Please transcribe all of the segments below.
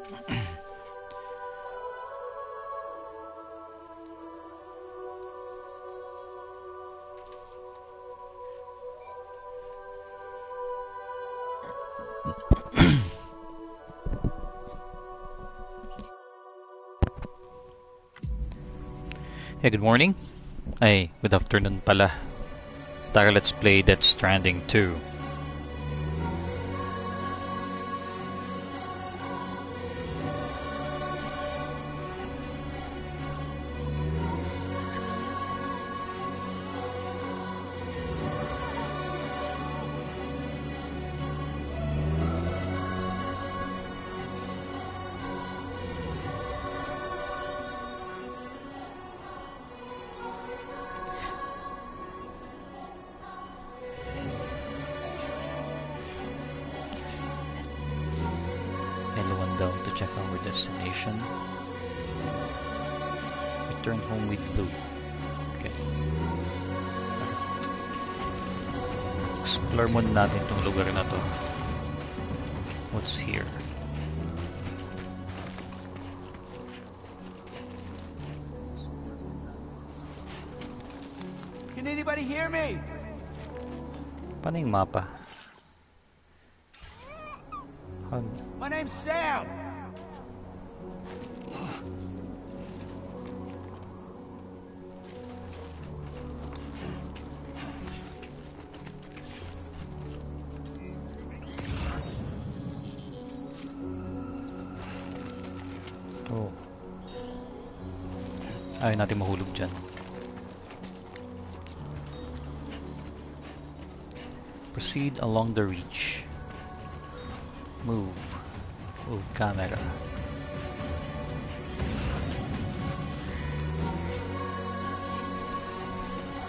Hey, good morning. Ay, good afternoon pala. Tara, let's play Death Stranding 2. L1 down to check our destination. Return home with Blue. Okay. Explore muna natin tong lugar na to. What's here? Can anybody hear me? Paano yung mapa? My name's Sam. Oh. Ayaw natin mahulog dyan. Proceed along the reach. Move. Move camera.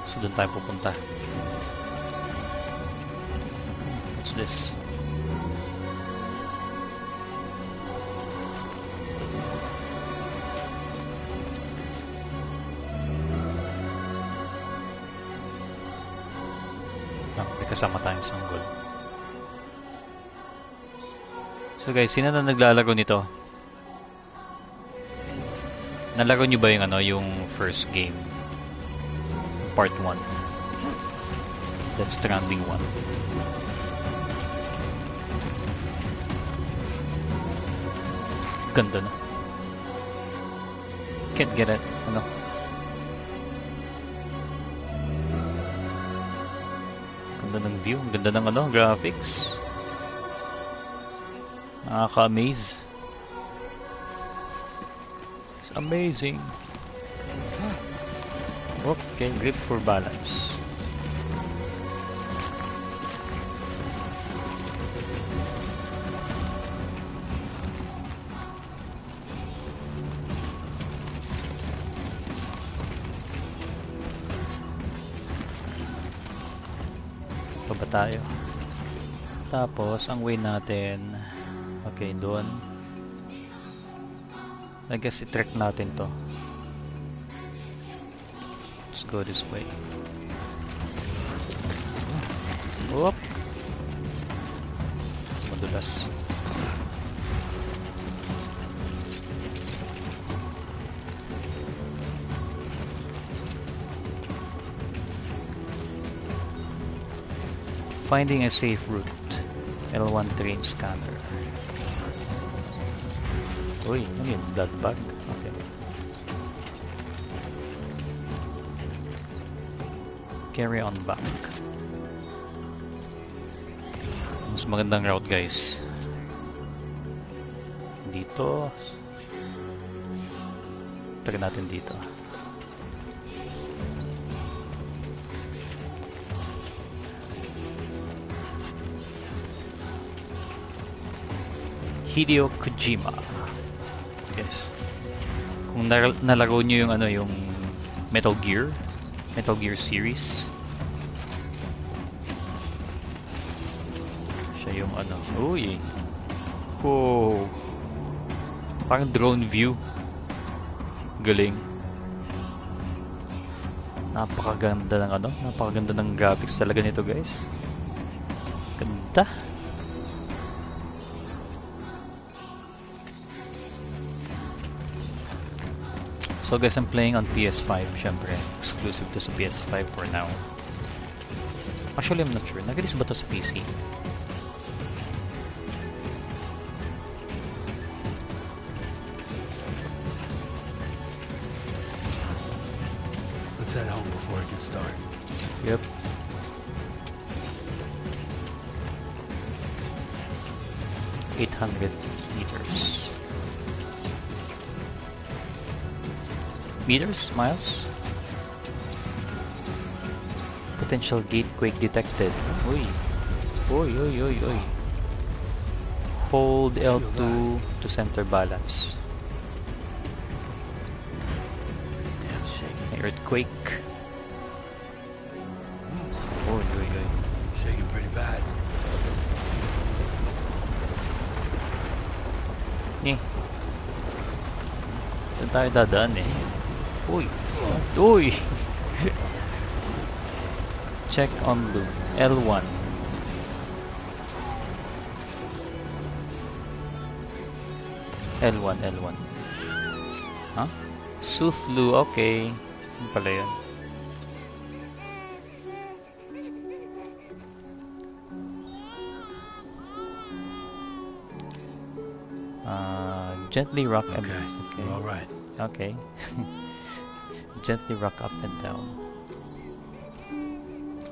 So doon tayo pupunta. What's this? May kasama tayong sanggol. So guys, sino na naglalaro nito? Nalaro nyo ba yung yung first game? Part 1. Death Stranding 1. Ganda na. Can't get it. Ganda ng view. Ganda ng graphics. Nakaka-amaze. It's amazing. Okay, grip for balance. Pa ba tayo? Tapos, ang way natin... Okay, doon. I guess i-track natin to. Let's go this way. Whoop! Madulas. Finding a safe route. L1 train scanner. Uy, ano yun? Blood bag? Okay. Carry on back. Mas magandang route, guys. Dito. Try natin dito. Hideo Kojima. Yes. Kung nalaro nyo yung yung Metal Gear series. Siya yung uy. Oh. Parang drone view. Galing. Napakaganda ng graphics talaga nito, guys. Ganda. So guys, I'm playing on PS5, syempre. Exclusive to sa PS5 for now. Actually, I'm not sure. Nag-release ba to sa PC? Let's head home before it gets dark. Yep. $800 meters. Meters? Miles? Potential gate quake detected. Uy. Uy, uy, uy, uy. Hold L2 to center balance. Damn shaky. Earthquake. Uy, uy, uy. Shaking pretty bad. Saan tayo dadaan eh? Uy! Uy! Check on loop. L1. L1, L1. Huh? Soothlu, okay. Ano pala yun? Gently rock and Okay, we're all right. Okay. Gently rock up and down.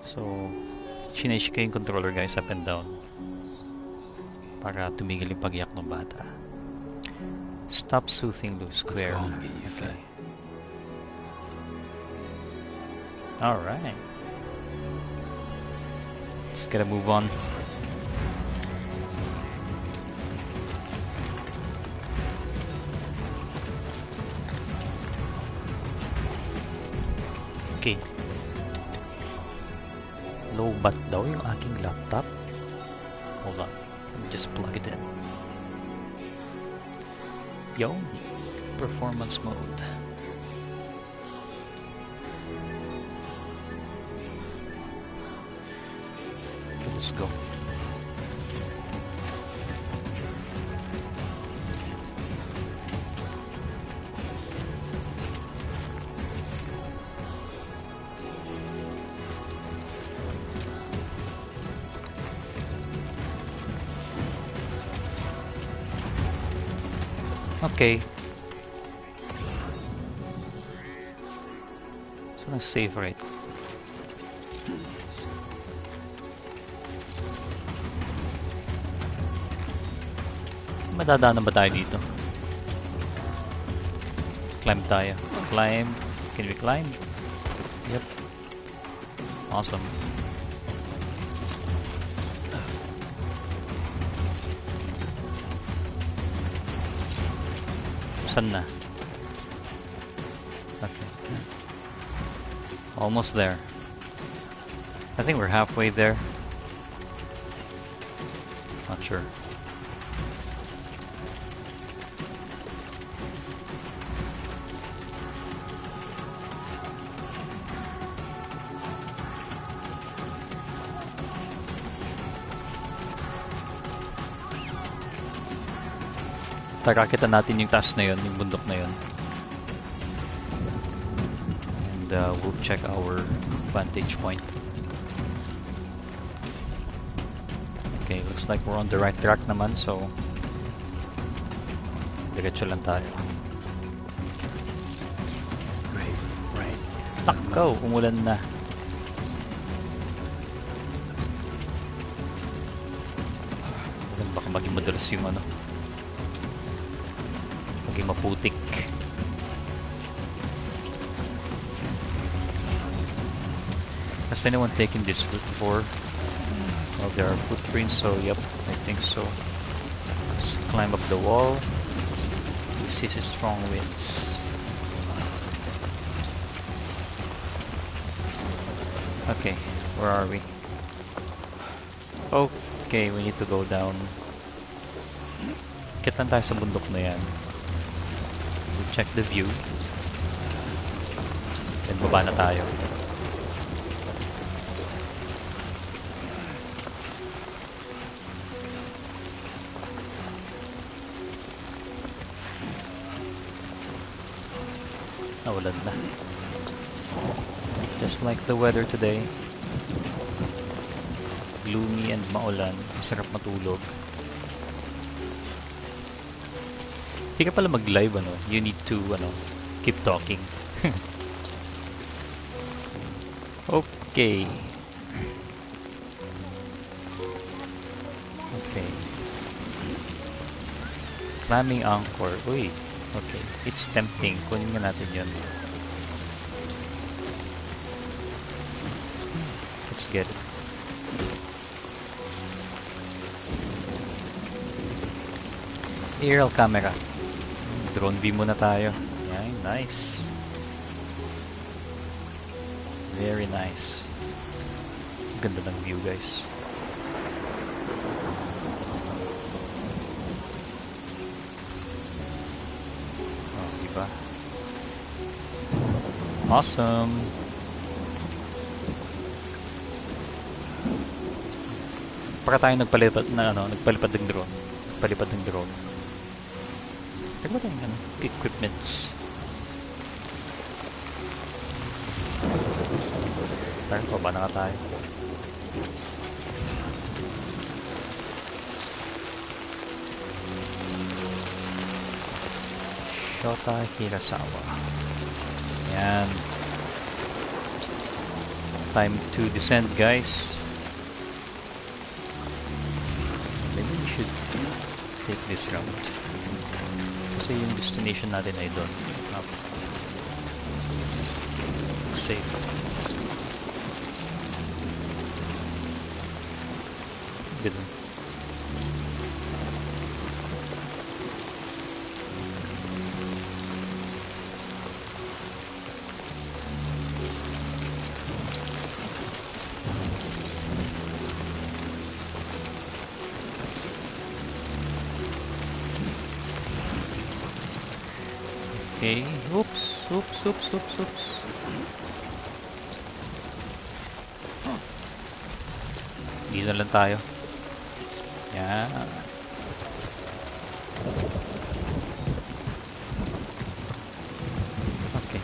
So, sinishika yung controller guys up and down para tumigil yung pag-iyak ng bata. Stop soothing loose square. Let's go home and get you fed. Alright. Let's gotta move on. Okay. Low bat daw yung aking laptop. Hold on. Let me just plug it in. Yo, performance mode. Okay, let's go. Okay. So let's save right. Madadaanan ba tayo dito? Climb tayo. Climb. Can we climb? Yep. Awesome. Saan na? Okay. Almost there. I think we're halfway there. Not sure. Kakakita natin yung taas na yun, yung bundok na yun. And we'll check our vantage point. Okay, looks like we're on the right track naman, so diretso lang tayo. Great, right. Takaw, umulan na. Baka maging madalas yung ano. Maging maputik. Has anyone taken this route before? Well, there are footprints, so yep, I think so. Let's climb up the wall. This is strong winds. Okay, where are we? Okay, we need to go down. Kitan tayo sa bundok na yan. We'll check the view. Then baba na tayo. Nawalan na. Just like the weather today. Gloomy and maulan. Masarap matulog. Hindi ka pala mag-live, ano? You need to, keep talking. Okay. Okay. Climbing anchor. Uy. Okay. It's tempting. Kunin nga natin yun. Let's get it. Aerial camera. Drone view muna tayo. Yan, nice. Very nice. Ganda ng view, guys. Oh, diba? Awesome. Para tayo nagpalipad ng drone. Nagpalipad ng drone. Tagla tayong equipments. Tayo, baba na nga tayo. Shota Hirasawa. Yan. Time to descend, guys. Maybe we should take this route. Kasi yung destination natin ay doon. Safe. Good. Okay. Oops. Dito lang tayo. Yan. Okay.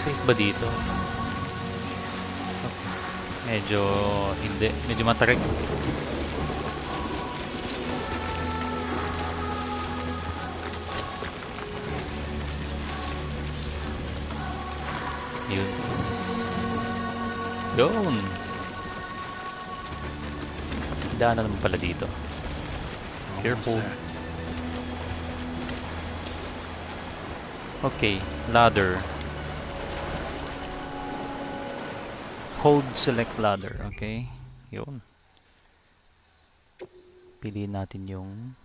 Safe ba dito? Okay. Medyo hindi. Medyo matarik. Yun. Yun. Daanan naman pala dito. Careful. Okay, ladder. Hold select ladder, okay? Yun. Piliin natin yung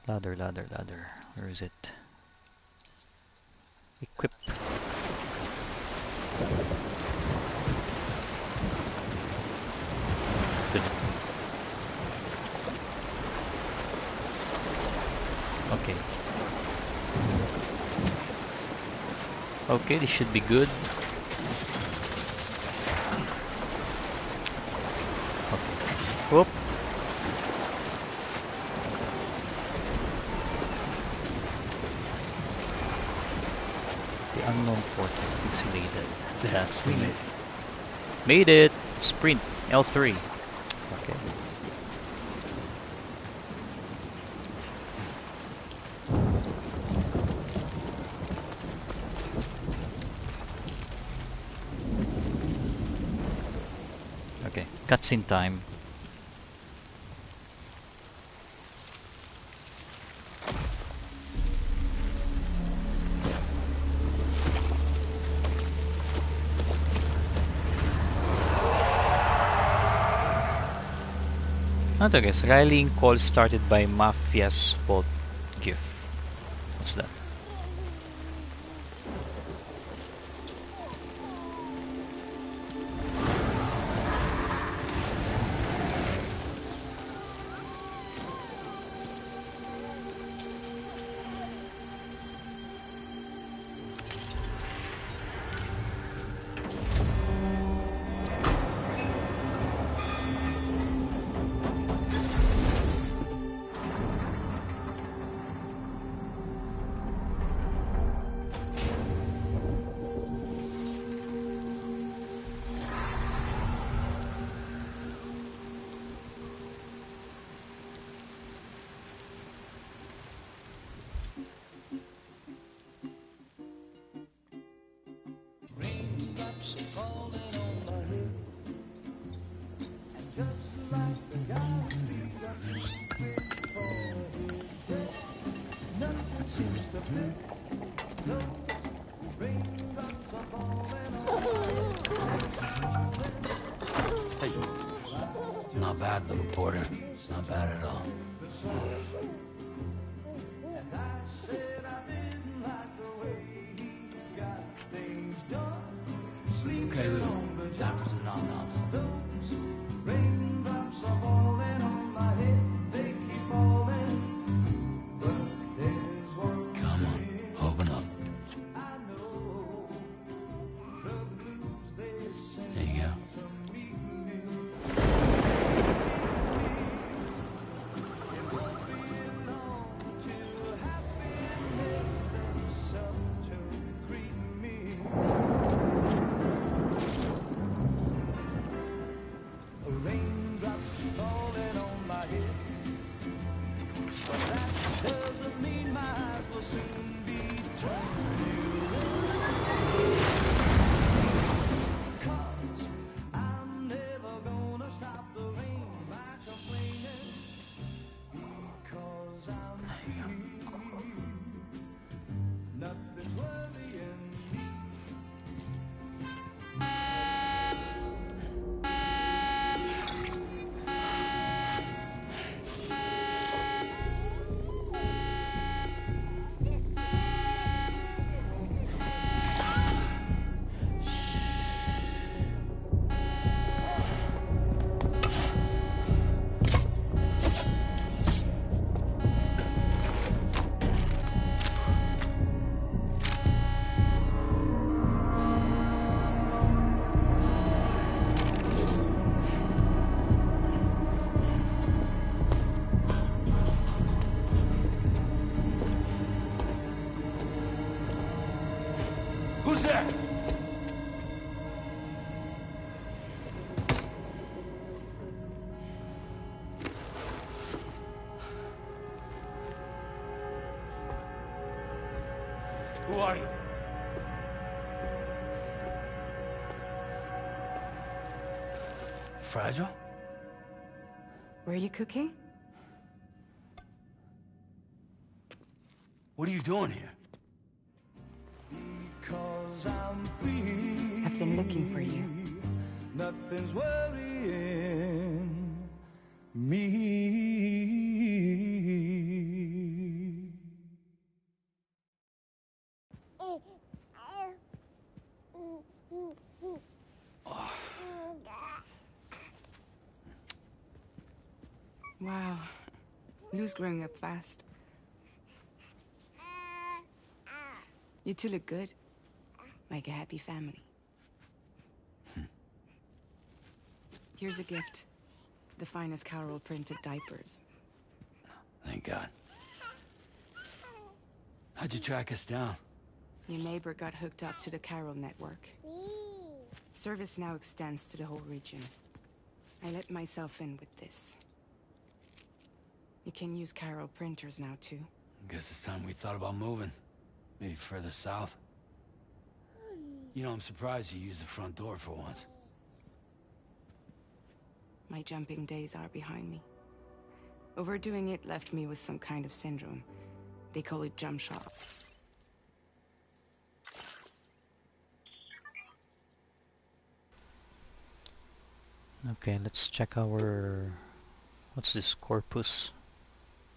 ladder. Where is it? Equip. Good. Okay. Okay, this should be good. Okay. Whoop. The unknown portal pixelated. That's We me. made it. Made it. Sprint L3. Okay. Okay, cutscene time. Ito guys, rallying call started by Mafia's Vault GIF. What's that? Hey. Not bad, little porter. Not bad at all. Okay, Lou. Time for some nom-noms. Come on, open up. There you go. Who's there? Who are you? Fragile? Were you cooking? What are you doing here? I've been looking for you. Nothing's worrying me. Wow. Lou's growing up fast. You two look good. Like a happy family. Here's a gift. The finest Carol printed diapers. Thank God. How'd you track us down? Your neighbor got hooked up to the Carol network. Service now extends to the whole region. I let myself in with this. You can use Carol printers now too. Guess it's time we thought about moving. Maybe further south. You know, I'm surprised you used the front door for once. My jumping days are behind me. Overdoing it left me with some kind of syndrome. They call it jump shock. Okay, let's check our... What's this? Corpus.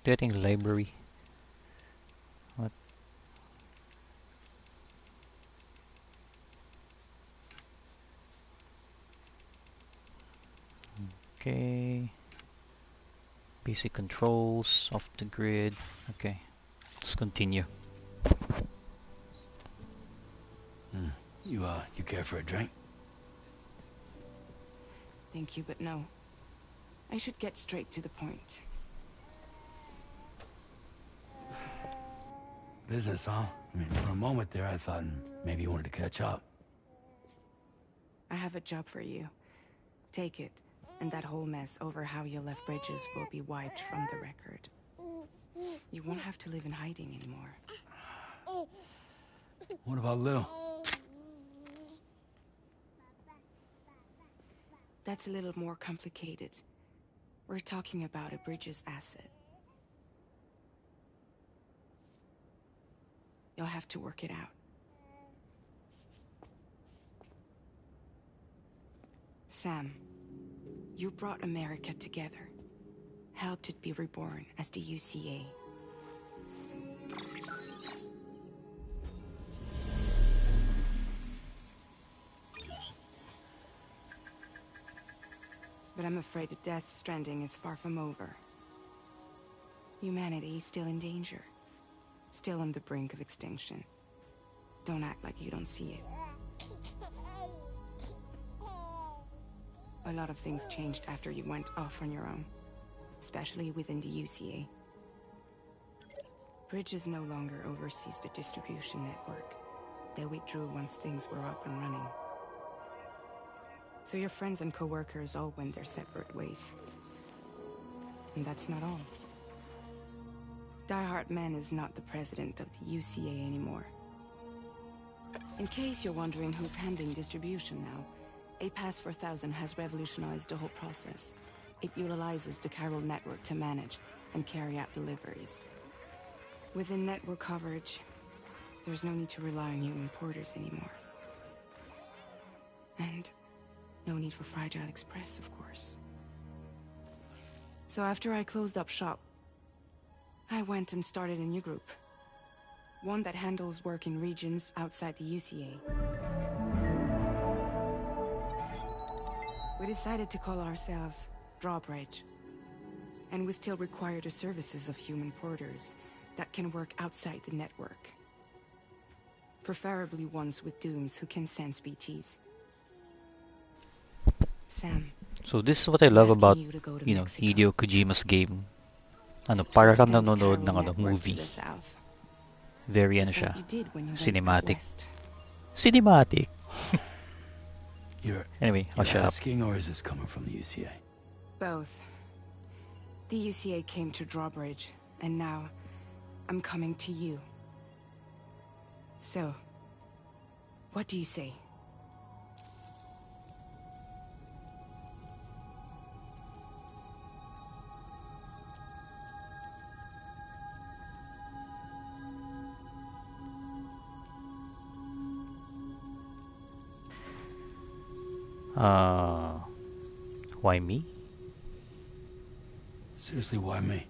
Do you think library? What? Okay. Basic controls, off the grid. Okay, let's continue. You care for a drink? Thank you, but no. I should get straight to the point. Business, huh? I mean, for a moment there, I thought maybe you wanted to catch up. I have a job for you. Take it, and that whole mess over how you left Bridges will be wiped from the record. You won't have to live in hiding anymore. What about Lil? That's a little more complicated. We're talking about a Bridges asset. You'll have to work it out. Sam, you brought America together. Helped it be reborn as the UCA. But I'm afraid the Death Stranding is far from over. Humanity is still in danger. Still on the brink of extinction. Don't act like you don't see it. A lot of things changed after you went off on your own. Especially within the UCA. Bridges no longer oversees the distribution network. They withdrew once things were up and running. So your friends and co-workers all went their separate ways. And that's not all. Die Hard Man is not the president of the UCA anymore. In case you're wondering who's handling distribution now, A Pass 4000 has revolutionized the whole process. It utilizes the chiral network to manage and carry out deliveries. Within network coverage, there's no need to rely on human porters anymore. And no need for Fragile Express, of course. So after I closed up shop, I went and started a new group. One that handles work in regions outside the UCA. We decided to call ourselves Drawbridge. And we still require the services of human porters that can work outside the network. Preferably ones with dooms who can sense BTs. Sam. So this is what I love about, Hideo Kojima's game. Para kang nanonood ng movie. Very siya. Cinematic. Cinematic. Anyway, I'll shut up. Asking, or is this coming from the UCA? Both. The UCA came to Drawbridge, and now I'm coming to you. So, what do you say? Why me? Seriously, why me?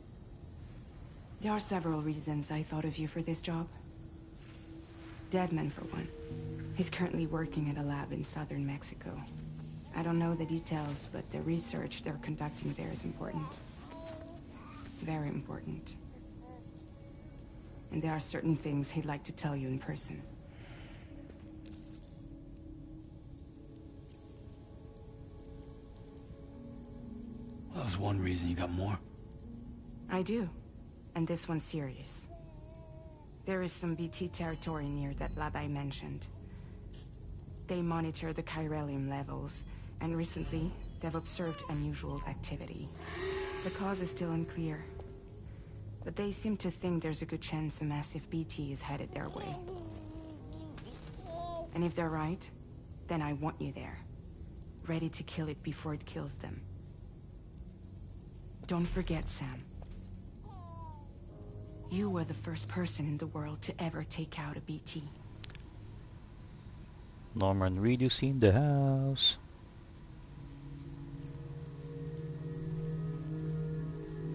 There are several reasons I thought of you for this job. Deadman, for one. He's currently working at a lab in southern Mexico. I don't know the details, but the research they're conducting there is important. Very important. And there are certain things he'd like to tell you in person. That was one reason. You got more? I do. And this one's serious. There is some BT territory near that lab I mentioned. They monitor the chiralium levels, and recently, they've observed unusual activity. The cause is still unclear, but they seem to think there's a good chance a massive BT is headed their way. And if they're right, then I want you there, ready to kill it before it kills them. Don't forget, Sam. You were the first person in the world to ever take out a BT. Norman Reedus in the house.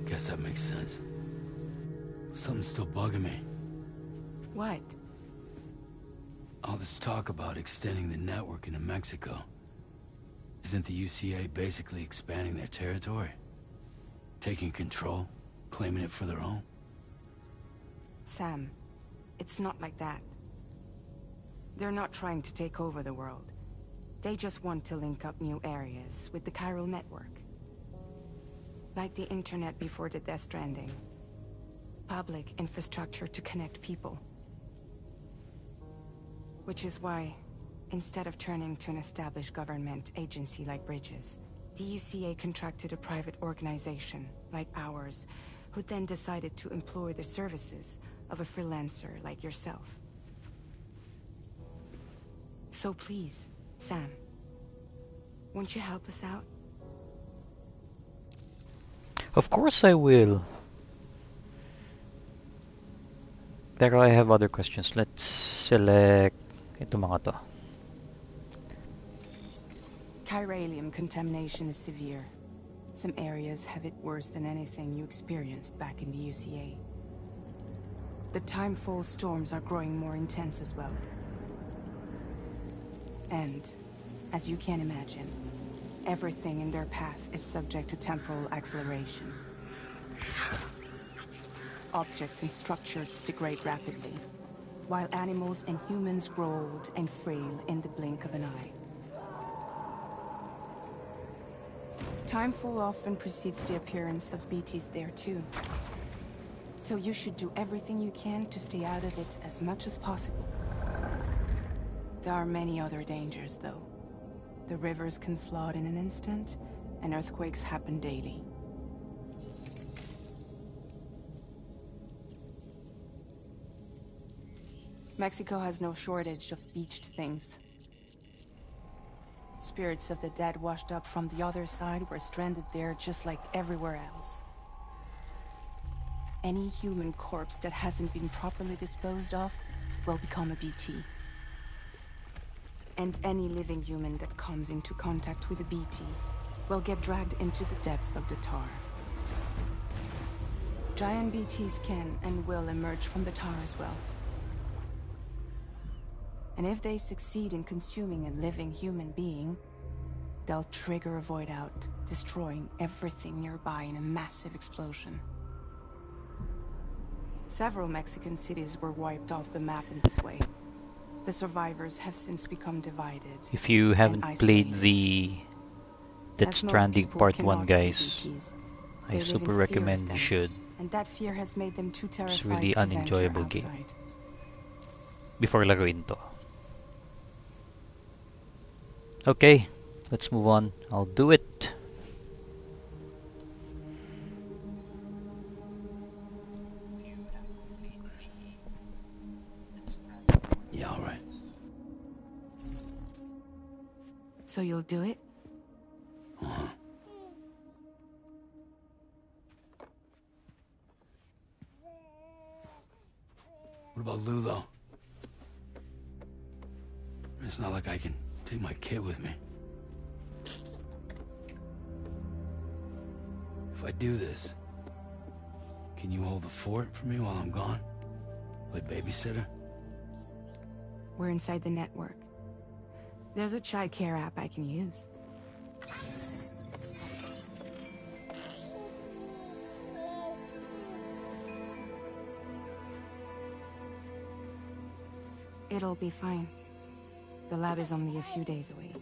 Guess that makes sense. Something's still bugging me. What? All this talk about extending the network into Mexico. Isn't the UCA basically expanding their territory? Taking control? Claiming it for their own? Sam, it's not like that. They're not trying to take over the world. They just want to link up new areas with the chiral network. Like the internet before the Death Stranding. Public infrastructure to connect people. Which is why, instead of turning to an established government agency like Bridges, the UCA contracted a private organization, like ours, who then decided to employ the services of a freelancer like yourself. So please, Sam, won't you help us out? Of course I will. Pero I have other questions. Let's select ito mga to. Chiralium contamination is severe. Some areas have it worse than anything you experienced back in the UCA. The timefall storms are growing more intense as well. And, as you can imagine, everything in their path is subject to temporal acceleration. Objects and structures degrade rapidly, while animals and humans grow old and frail in the blink of an eye. Timefall often precedes the appearance of BTs there too. So you should do everything you can to stay out of it as much as possible. There are many other dangers though. The rivers can flood in an instant, and earthquakes happen daily. Mexico has no shortage of beached things. Spirits of the dead washed up from the other side were stranded there just like everywhere else. Any human corpse that hasn't been properly disposed of will become a BT. And any living human that comes into contact with a BT will get dragged into the depths of the tar. Giant BTs can and will emerge from the tar as well. And if they succeed in consuming a living human being, they'll trigger a void out, destroying everything nearby in a massive explosion. Several Mexican cities were wiped off the map in this way. The survivors have since become divided. If you haven't played the Death As most Stranding people Part 1, cannot see guys, BTs, I they live super in fear of recommend you them, should. and that fear has made them too terrified It's really to venture unenjoyable game. outside. Before laruin to. Okay, let's move on. I'll do it. Yeah, all right. So you'll do it? Uh-huh. What about Lou, though? It's not like I can take my kid with me. If I do this, can you hold the fort for me while I'm gone? Play babysitter? We're inside the network. There's a child care app I can use. It'll be fine. The lab is only a few days away.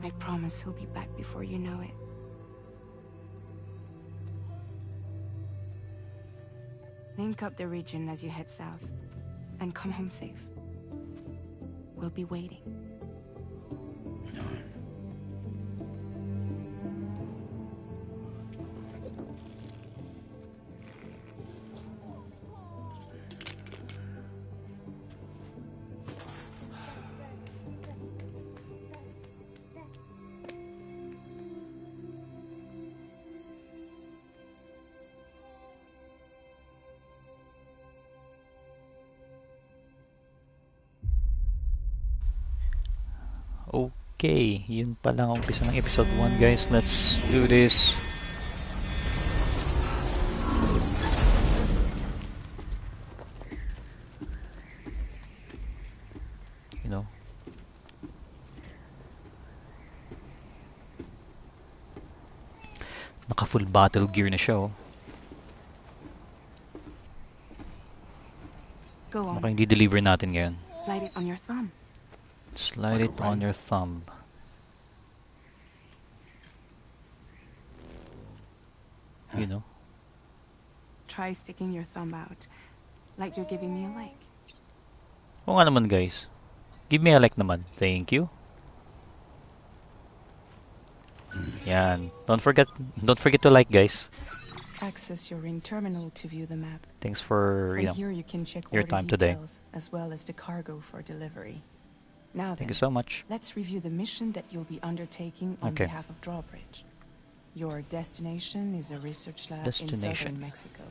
I promise he'll be back before you know it. Link up the region as you head south, and come home safe. We'll be waiting. All right. Okay, yun pa lang ang umpisa ng episode 1, guys. Let's do this. You know. Naka full battle gear na siya, oh. Go So, on. baka hindi deliver natin ngayon. Slide it on your thumb. Slide Like it a on ring? your thumb. You know. Try sticking your thumb out, like you're giving me a like. Oo nga naman, guys. Give me a like naman. Thank you. Yan. Don't forget to like, guys. Access your ring terminal to view the map. Thanks for, From you know, here you can check your order time today. details, as well as the cargo for delivery. Now Thank then, you so much. let's review the mission that you'll be undertaking on Okay. behalf of Drawbridge. Your destination is a research lab in Destination. southern Mexico.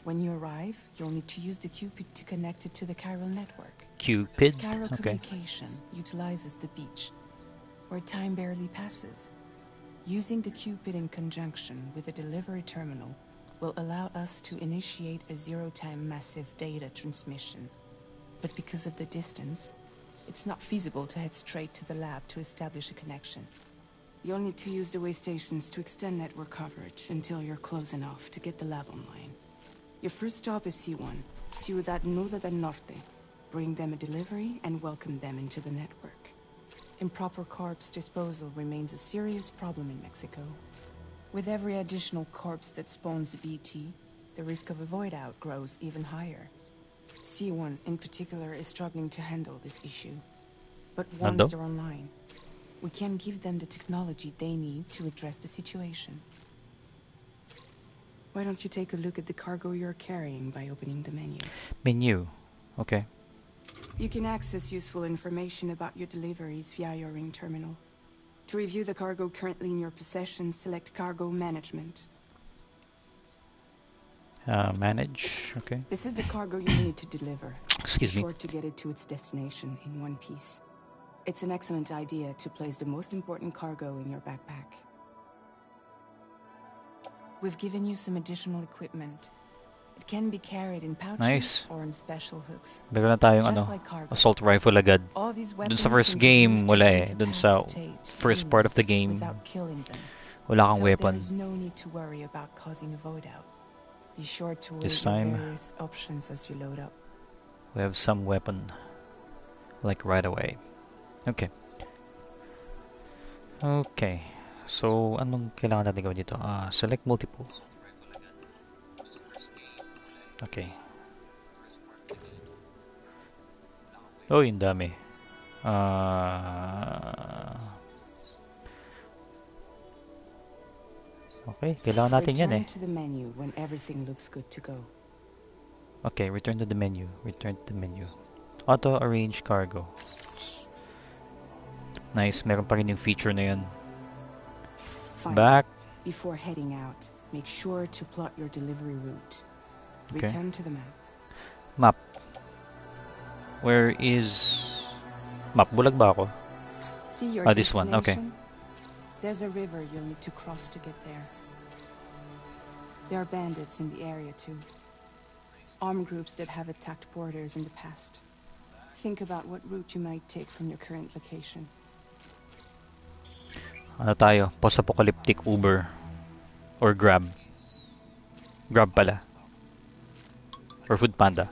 When you arrive, you'll need to use the Cupid to connect it to the chiral network. Cupid. Chiral Okay. communication utilizes the beach, where time barely passes. Using the Cupid in conjunction with a delivery terminal will allow us to initiate a zero-time massive data transmission. But because of the distance, it's not feasible to head straight to the lab to establish a connection. You'll need to use the way stations to extend network coverage until you're close enough to get the lab online. Your first stop is C1, Ciudad Nuda del Norte. Bring them a delivery and welcome them into the network. Improper corpse disposal remains a serious problem in Mexico. With every additional corpse that spawns a BT, the risk of a void out grows even higher. C1 in particular is struggling to handle this issue. But once Nando? they're online, we can give them the technology they need to address the situation. Why don't you take a look at the cargo you're carrying by opening the menu? Menu. Okay. You can access useful information about your deliveries via your ring terminal. To review the cargo currently in your possession, select Cargo Management. Manage. Okay. This is the cargo you need to deliver. Excuse Be me. sure to get it to its destination in one piece. It's an excellent idea to place the most important cargo in your backpack. We've given you some additional equipment. It can be carried in pouches Nice. or on special hooks. Meron na tayong Just ano, like cargo. assault rifle agad. All these Dun weapons sa first can be game, used to wala eh. Dun sa incapacitate first part of the enemies game, without killing them. wala kang So weapon. there is no need to worry about causing a void out. Be sure to weigh This your time- various options as you load up. We have some weapon. Like right away. Okay. Okay. So, anong kailangan natin gawin dito? Select multiple. Okay. Oh, yung dami. Okay, kailangan natin yan eh. Return to the menu when everything looks good to go. Okay, return to the menu. Return to the menu. Auto arrange cargo. Nice, meron pa rin yung feature na yun. Finally, Back. before heading out, make sure to plot your delivery route. Okay. Return to the map. Map. Where is... Map, bulag ba ako? See your This one, okay. destination? There's a river you'll need to cross to get there. There are bandits in the area too. Armed groups that have attacked borders in the past. Think about what route you might take from your current location. Ano tayo? Post-apocalyptic Uber. Or Grab. Grab pala. Or Food Panda.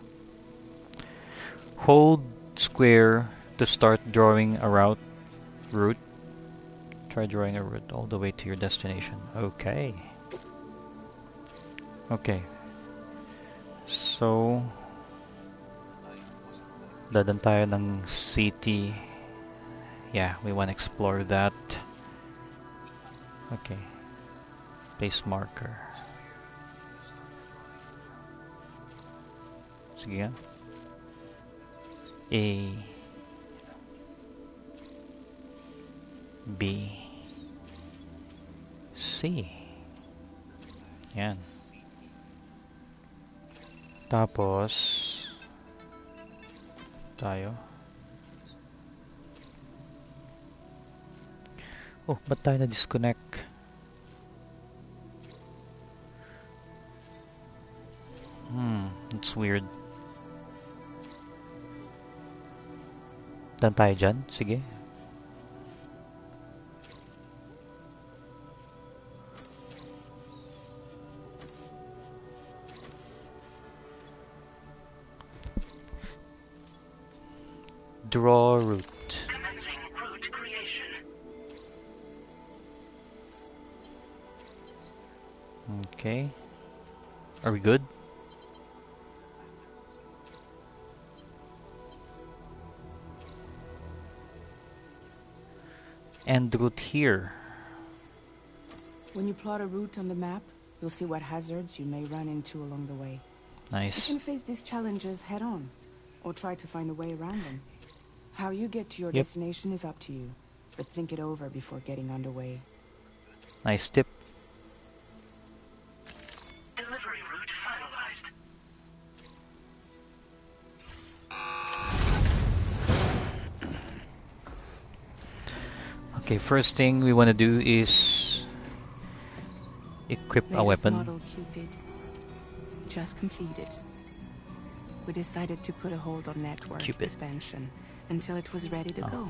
Hold square to start drawing a route. Try drawing a route all the way to your destination. Okay. Okay. So, dadan tayo ng city. Yeah, we want to explore that. Okay. Place marker. Sige nga. A B C. Yan. Tapos tayo. Oh, ba't tayo na-disconnect? That's weird. Dan tayo dyan? Sige. Draw route. Commencing route creation. Okay. Are we good? End route here. When you plot a route on the map, you'll see what hazards you may run into along the way. Nice. You can face these challenges head on, or try to find a way around them. How you get to your Yep. destination is up to you, but think it over before getting underway. Nice tip. Okay, first thing we want to do is equip a Latest weapon. model Cupid. Just completed. We decided to put a hold on network Cupid. expansion until it was ready to Oh. go.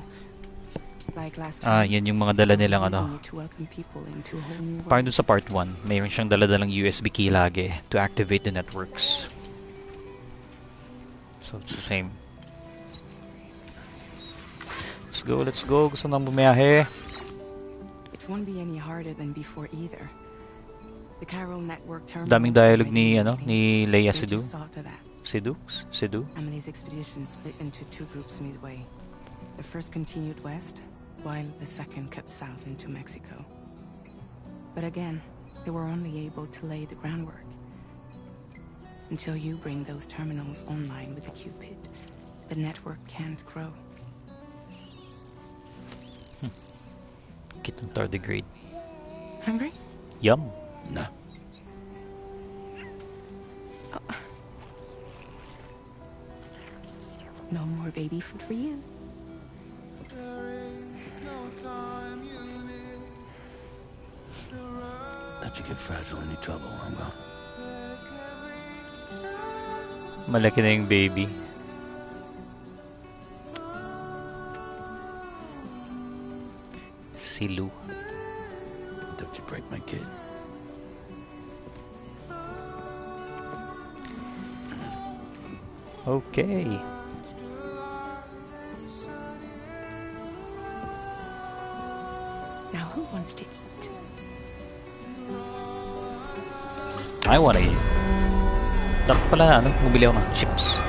Like last Ah, time. yan yung mga dala we'll be nilang using ano. it to welcome people into a whole new Parang world. dun sa part 1, mayroon siyang dala-dalang USB key lagi to activate the networks. So it's the same. Let's go, let's go. Gusto nang bumiyahe. It won't be any harder than before either. The Carol network terminal. Daming dialogue ni ano ni Leia Seydoux. Seydoux. Emily's expedition split into 2 groups midway. The first continued west, while the second cut south into Mexico. But again, they were only able to lay the groundwork. Until you bring those terminals online with the Cupid, the network can't grow. Kitong tardigrade. Hungry? Yum. Nah. No more baby food for you. Let you get fragile any trouble, I'm gone. Malaki na yung baby. Si Lou. Don't you break my kid. Okay. Now who wants to eat? I wanna eat. Dapat pala ano, bumili ako ng chips.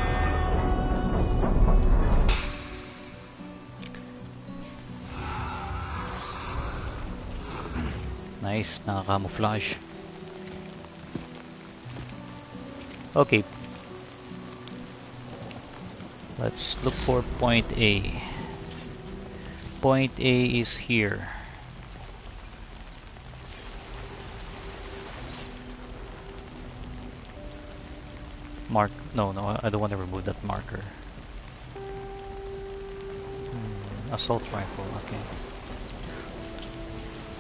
Nice, naka-camouflage. Okay. Let's look for point A. Point A is here. Mark. No, I don't want to remove that marker. Assault rifle, okay.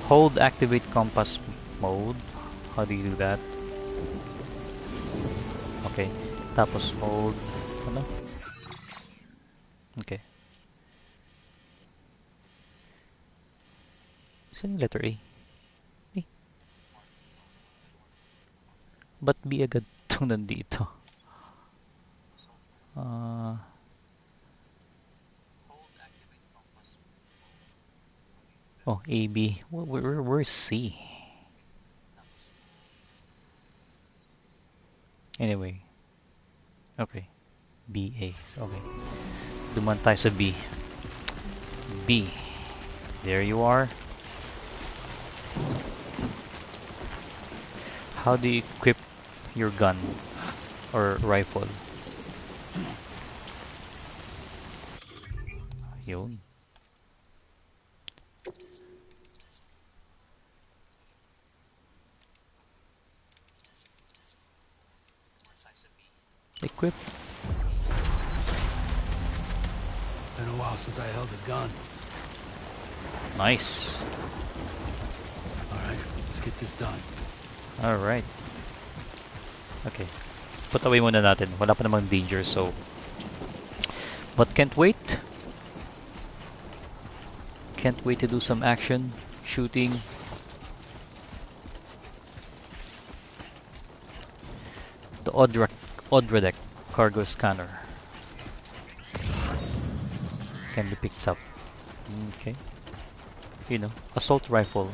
Hold activate compass mode. How do you do that? Okay. Tapos hold. Ano? Okay. Saan yung letter A? Eh. Ba't B agad itong nandito? Oh, AB. Where's C? Anyway. Okay. BA. Okay. Duman tayo sa B. B. There you are. How do you equip your gun or rifle? Yun. Equip. Been a while since I held a gun. Nice. Alright, let's get this done. Alright. Okay. Put away muna natin. Wala pa namang danger, so... But can't wait. Can't wait to do some action. Shooting. The Odradek cargo scanner can be picked up. Okay. You know, assault rifle,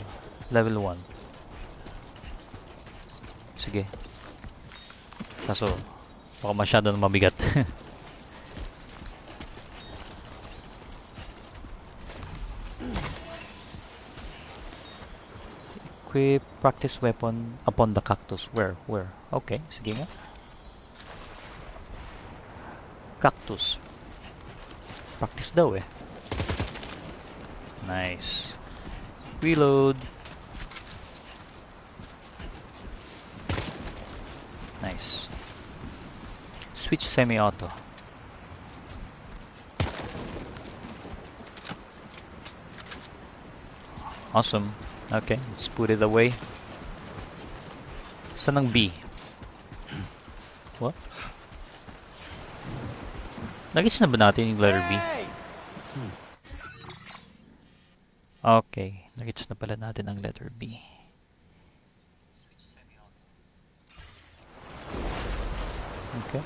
level 1. Sige. Kaso, baka masyado na mabigat. Equip practice weapon upon the cactus. Where? Okay, sige nga. Cactus. Practice daw eh. Nice. Reload. Nice. Switch semi-auto. Awesome. Okay, let's put it away. Saan ang B? What? Nagets na ba natin yung letter B? Okay, nagets na pala natin ang letter B. Okay.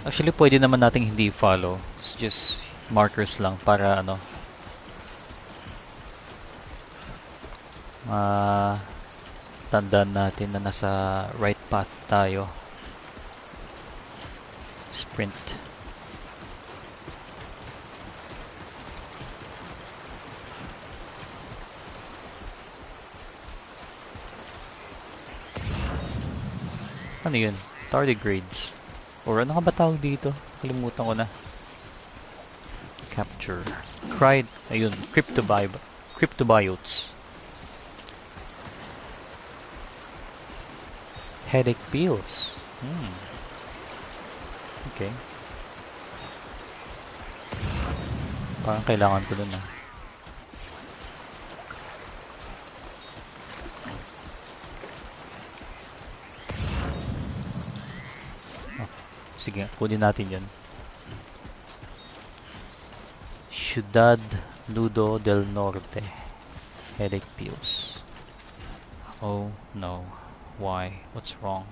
Actually, pwede naman nating hindi follow. It's just markers lang para ano. Tandaan natin na nasa right path tayo. Sprint. Ano yun? Tardigrades. Or ano ka ba tawag dito? Kalimutan ko na. Capture. Cried. Ayun. Cryptobiotes. Headache pills. Okay. Parang kailangan ko dun ah. Sige, kunin natin yun. Ciudad Nudo del Norte. Headache pills. Oh no. Why? What's wrong?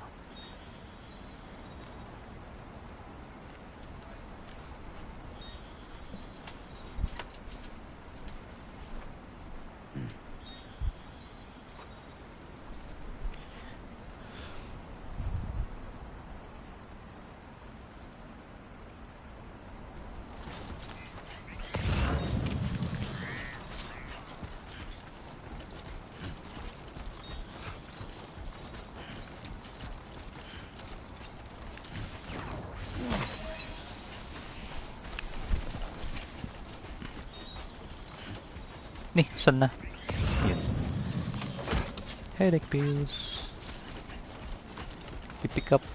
Nih, saan na? Yun. Headache pills. We pick up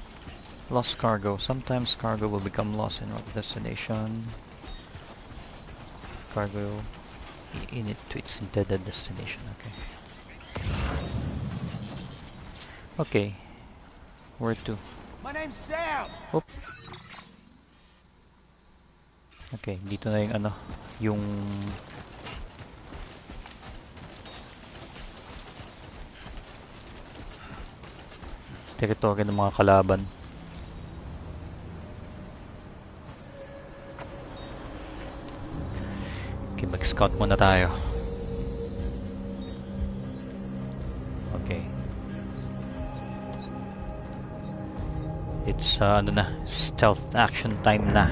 lost cargo. Sometimes cargo will become lost in our destination. Cargo in it to its intended destination. Okay. Okay. Where to? My name's Sam. Oop. Okay, dito na yung ano, yung teritoryo ng mga kalaban. Okay, mag-scout muna tayo. Okay. It's ano na, stealth action time na.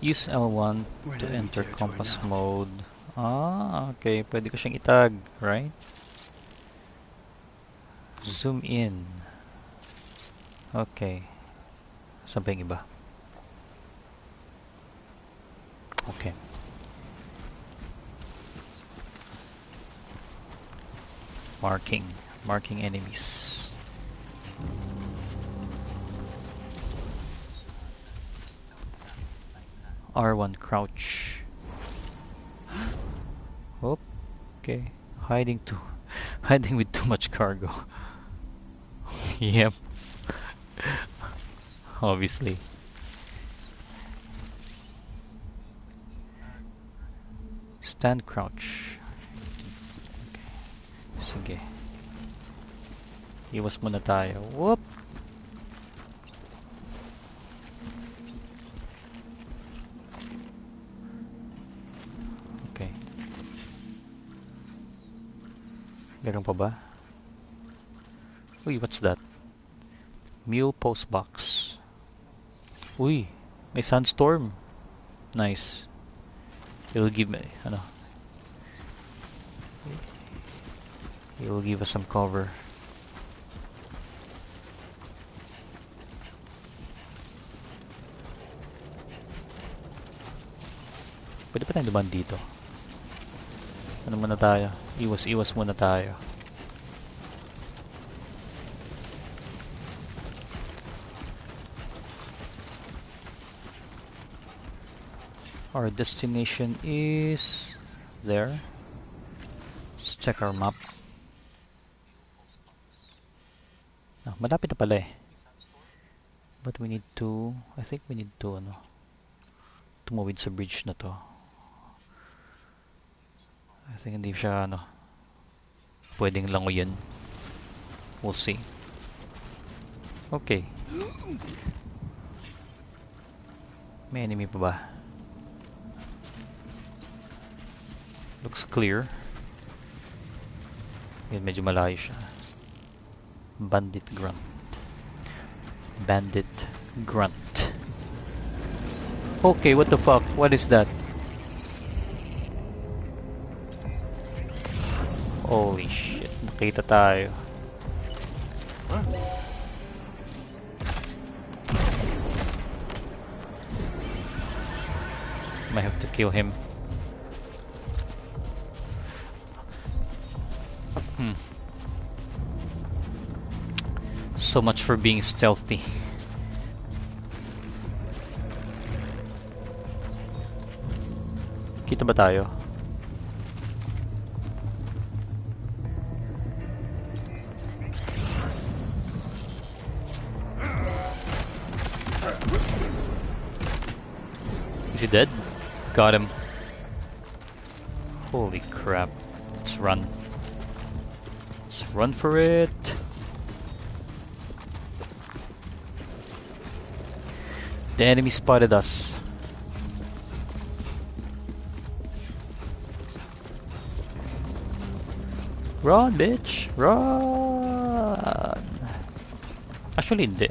Use L1 to enter compass mode. Ah, okay. Pwede ko siyang itag, right? Zoom in. Okay. Saan ba yung iba? Okay. Marking enemies. R1 crouch. Oh, okay. Hiding with too much cargo. Yep. Obviously. Stand crouch. Okay. Sige. Iwas muna tayo. Whoop! Okay. Meron pa ba? Uy, what's that? Mule post box. Uy, may sandstorm. Nice. It'll give me, ano? It'll give us some cover. Pwede pa tayong dumaan dito. Ano muna tayo? Iwas muna tayo. Our destination is there. Let's check our map. Ah, malapit na pala eh. But we need to, I think we need to tumawid sa bridge na to. I think hindi siya pwedeng langoyin. We'll see. Okay. May enemy pa ba? Looks clear. Yun, medyo malayo siya. Bandit grunt. Bandit grunt. Okay, what the fuck? What is that? Holy shit, nakita tayo. Might have to kill him. So much for being stealthy. Kita ba tayo? Is he dead? Got him. Holy crap. Let's run. Let's run for it. The enemy spotted us. Run, bitch! Run! Actually, hindi.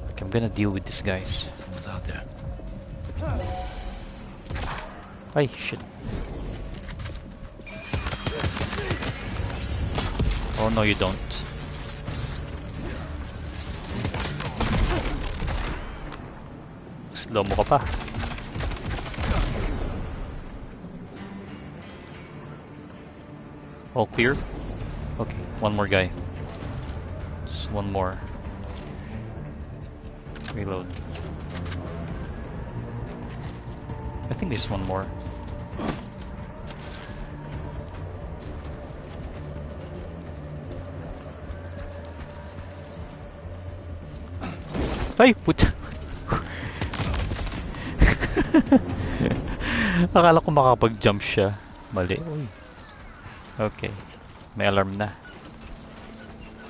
Okay, I'm gonna deal with these guys. Someone's out there. Ay, shit. Oh no, you don't. Slow mo ka pa. All clear? Okay, one more guy. Just one more. Reload. I think there's one more. Ay, puta. Akala ko makapag-jump siya. Mali. Uy. Okay. May alarm na.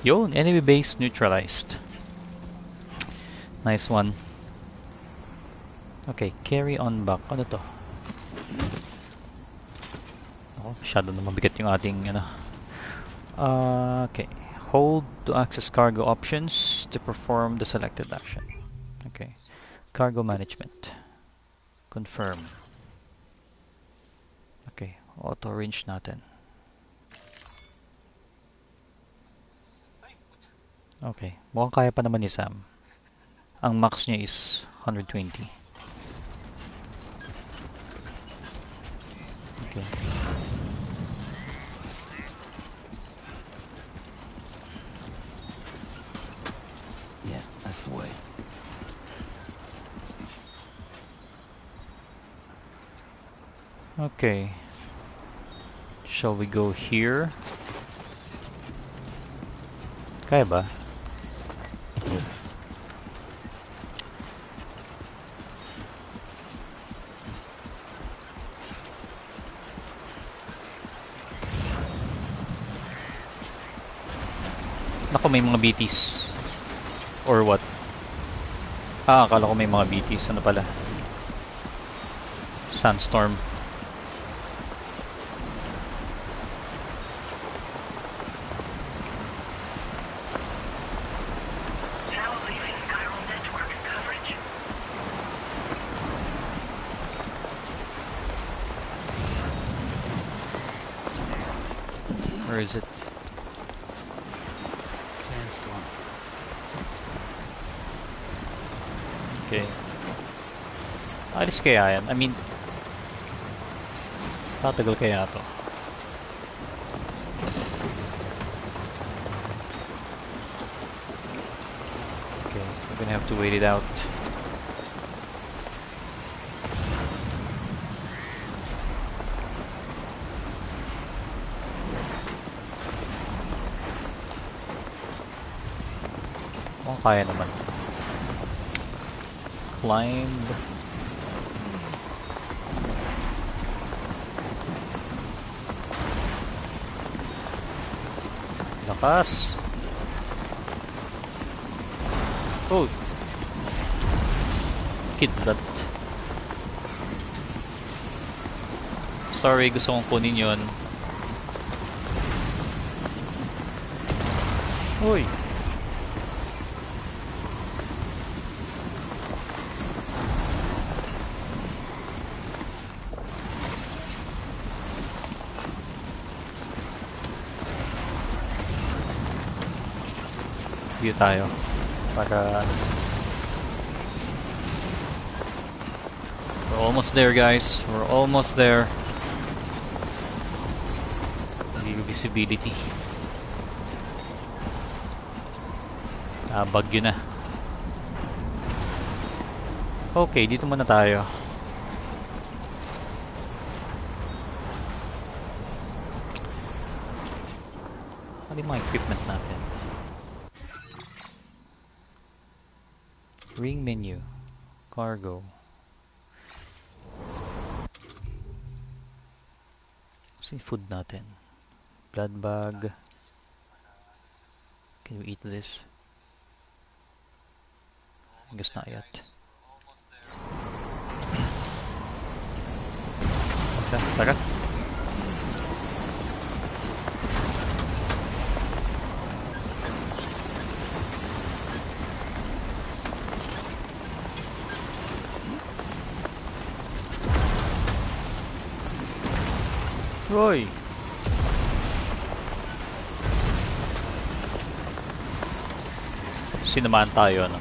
Yun, enemy base neutralized. Nice one. Okay, carry on back. Ano to? Oh, masyado na mabigat yung ating okay. Hold to access cargo options to perform the selected action. Okay. Cargo management. Confirm. Okay. Auto range natin. Okay. Mukhang kaya pa naman ni Sam. Ang max niya is 120. Okay. Yeah, that's the way. Okay. Shall we go here? Kaya ba? Naku, may mga BTs. Or what? Ah, akala ko may mga BTs. Ano pala? Sandstorm. Now leaving chiral network coverage. Where is it? Sandstorm. Okay. Alis kaya yan? I mean, tatagal kaya to? have to wait it out. Oh, kaya naman. Climb. Lakas. Oh. Kidlat. Sorry, gusto kong kunin yun. Uy. View tayo para we're almost there, guys. We're almost there. Zero visibility. Bagyo na. Okay, dito muna tayo. Ano yung mga equipment natin? Ring menu, cargo. What's yung food natin? Blood bag. Can we eat this? I guess not yet. Okay, tara. Roy! Sinamaan tayo, ano?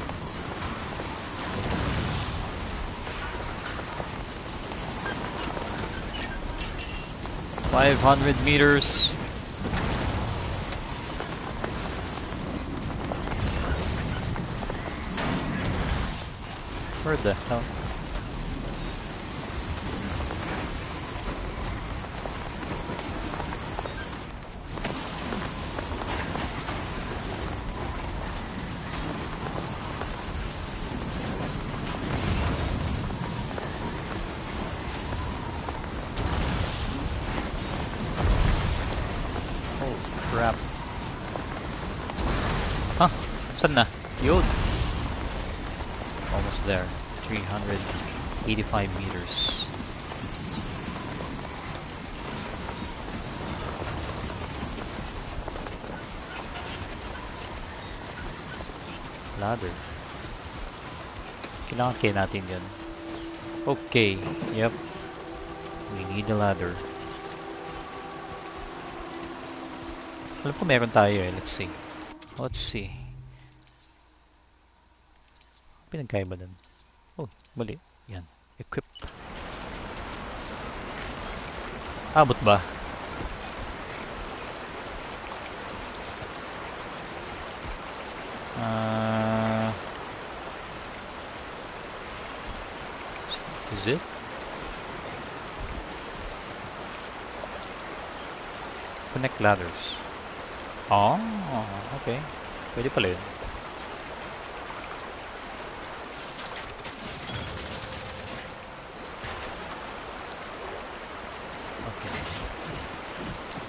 $500 meters. Where the hell? Crap. Huh? Saan na? Yun. Almost there. 385 meters. Ladder. Kailangan kaya natin yun. Okay. Yep. We need a ladder. Alam ko meron tayo eh. Let's see. Let's see. Pinagkaiba dun. Oh, mali. Yan. Equip. Abot ba? Is it? Connect ladders. Oh, okay. Pwede pala yun. Okay.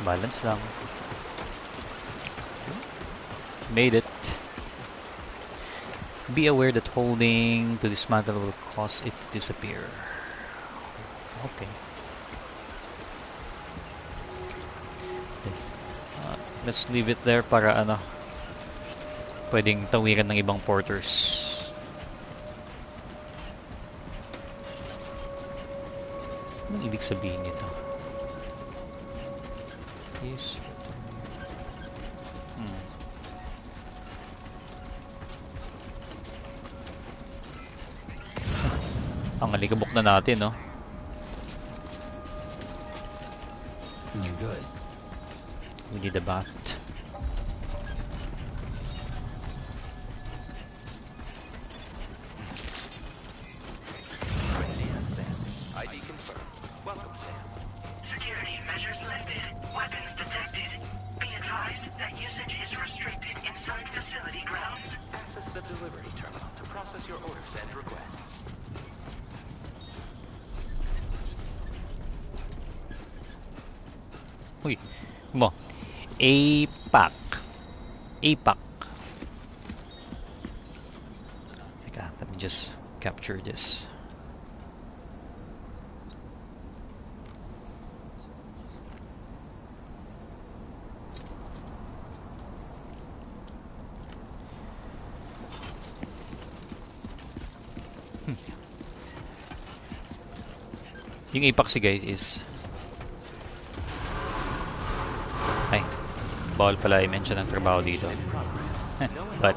Balance lang. Made it. Be aware that holding to dismantle will cause it to disappear. Okay. Let's leave it there para ano, pwedeng tawiran ng ibang porters. Anong ibig sabihin nito? Yes. Ang alikabok na natin, no? You're good. We need a bat. weapons detected. Be advised that usage is restricted inside facility grounds. Access the delivery terminal to process your orders and requests. Uy, mo. APAC. APAC. Okay, let me just capture this. Yung apex guys is ay bawal pala i-mention ang trabaho dito. But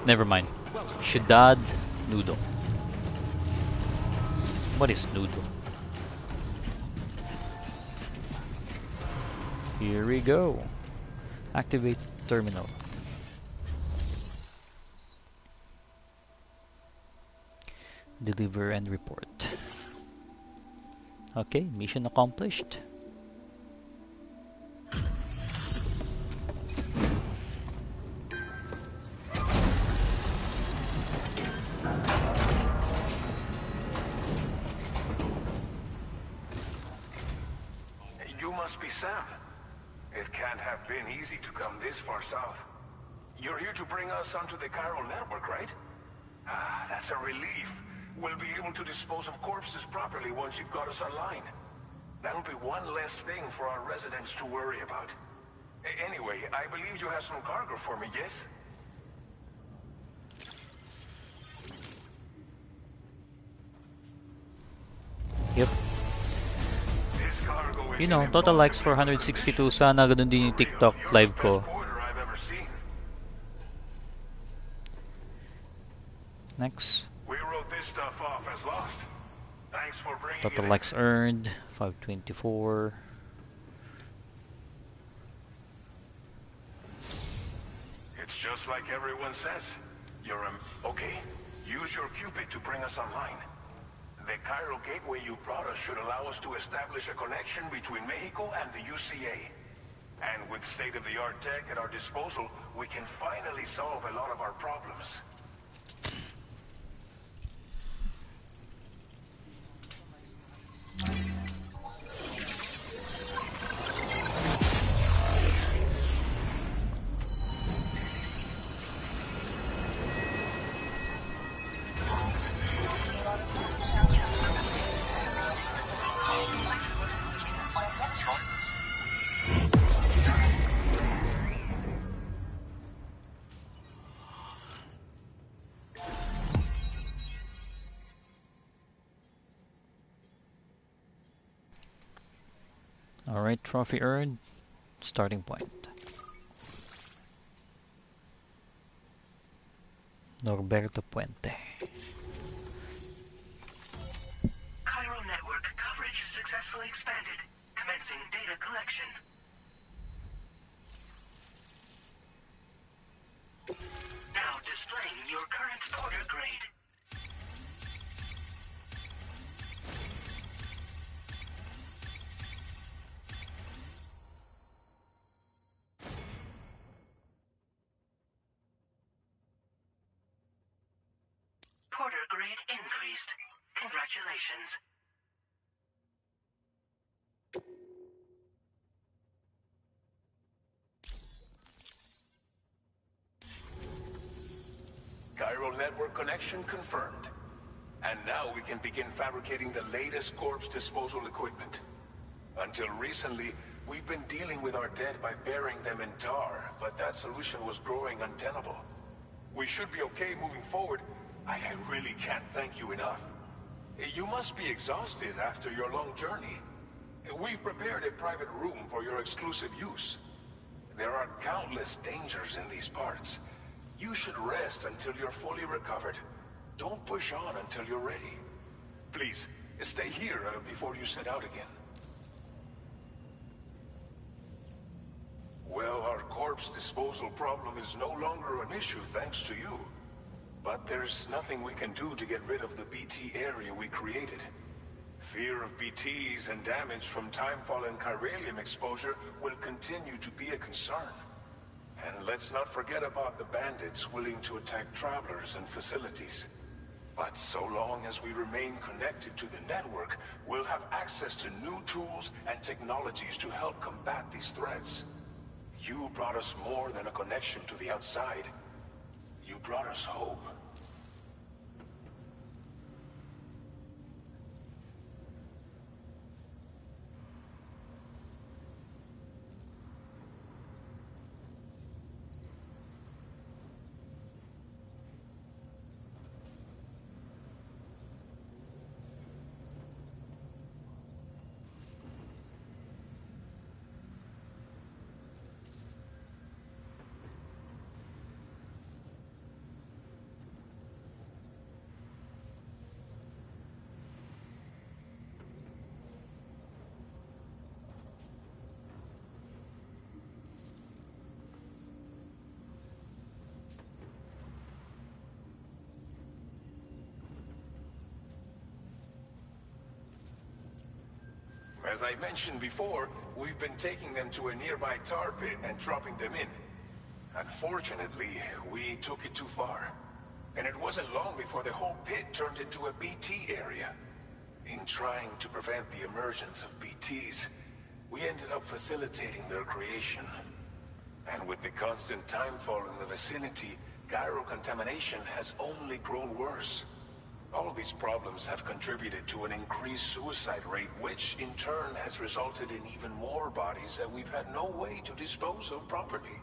never mind. Ciudad Nudo. What is Nudo? Here we go. Activate terminal. Deliver and report. Okay, mission accomplished. You must be Sam. It can't have been easy to come this far south. You're here to bring us onto the chiral network, right? Ah, that's a relief. We'll be able to dispose of corpses properly once you've got us online. That'll be one less thing for our residents to worry about. Anyway, I believe you have some cargo for me, yes? Yep. This cargo is You know, an total likes impossibly 462. Sana ganun din yung TikTok You're live the ko. best porter I've ever seen. Next. We wrote this stuff off as lost. Thanks for bringing Total it in. likes earned 524. It's just like everyone says. You're okay. Use your Cupid to bring us online. The Cairo gateway you brought us should allow us to establish a connection between Mexico and the UCA. And with state-of-the-art tech at our disposal, we can finally solve a lot of our problems. Alright, trophy earned. Starting point. Norberto Puente. Chiral network coverage successfully expanded. Commencing data collection. Now displaying your current porter grade. Porter grade increased. Congratulations. Chiral network connection confirmed. And now we can begin fabricating the latest corpse disposal equipment. Until recently, we've been dealing with our dead by burying them in tar, but that solution was growing untenable. We should be okay moving forward. I really can't thank you enough. You must be exhausted after your long journey. We've prepared a private room for your exclusive use. There are countless dangers in these parts. You should rest until you're fully recovered. Don't push on until you're ready. Please, stay here before you set out again. Well, our corpse disposal problem is no longer an issue thanks to you. But there's nothing we can do to get rid of the BT area we created. Fear of BTs and damage from timefall and chiralium exposure will continue to be a concern. And let's not forget about the bandits willing to attack travelers and facilities. But so long as we remain connected to the network, we'll have access to new tools and technologies to help combat these threats. You brought us more than a connection to the outside. You brought us hope. As I mentioned before, we've been taking them to a nearby tar pit and dropping them in. Unfortunately, we took it too far. And it wasn't long before the whole pit turned into a BT area. In trying to prevent the emergence of BTs, we ended up facilitating their creation. And with the constant timefall in the vicinity, gyro contamination has only grown worse. All these problems have contributed to an increased suicide rate, which in turn has resulted in even more bodies that we've had no way to dispose of properly.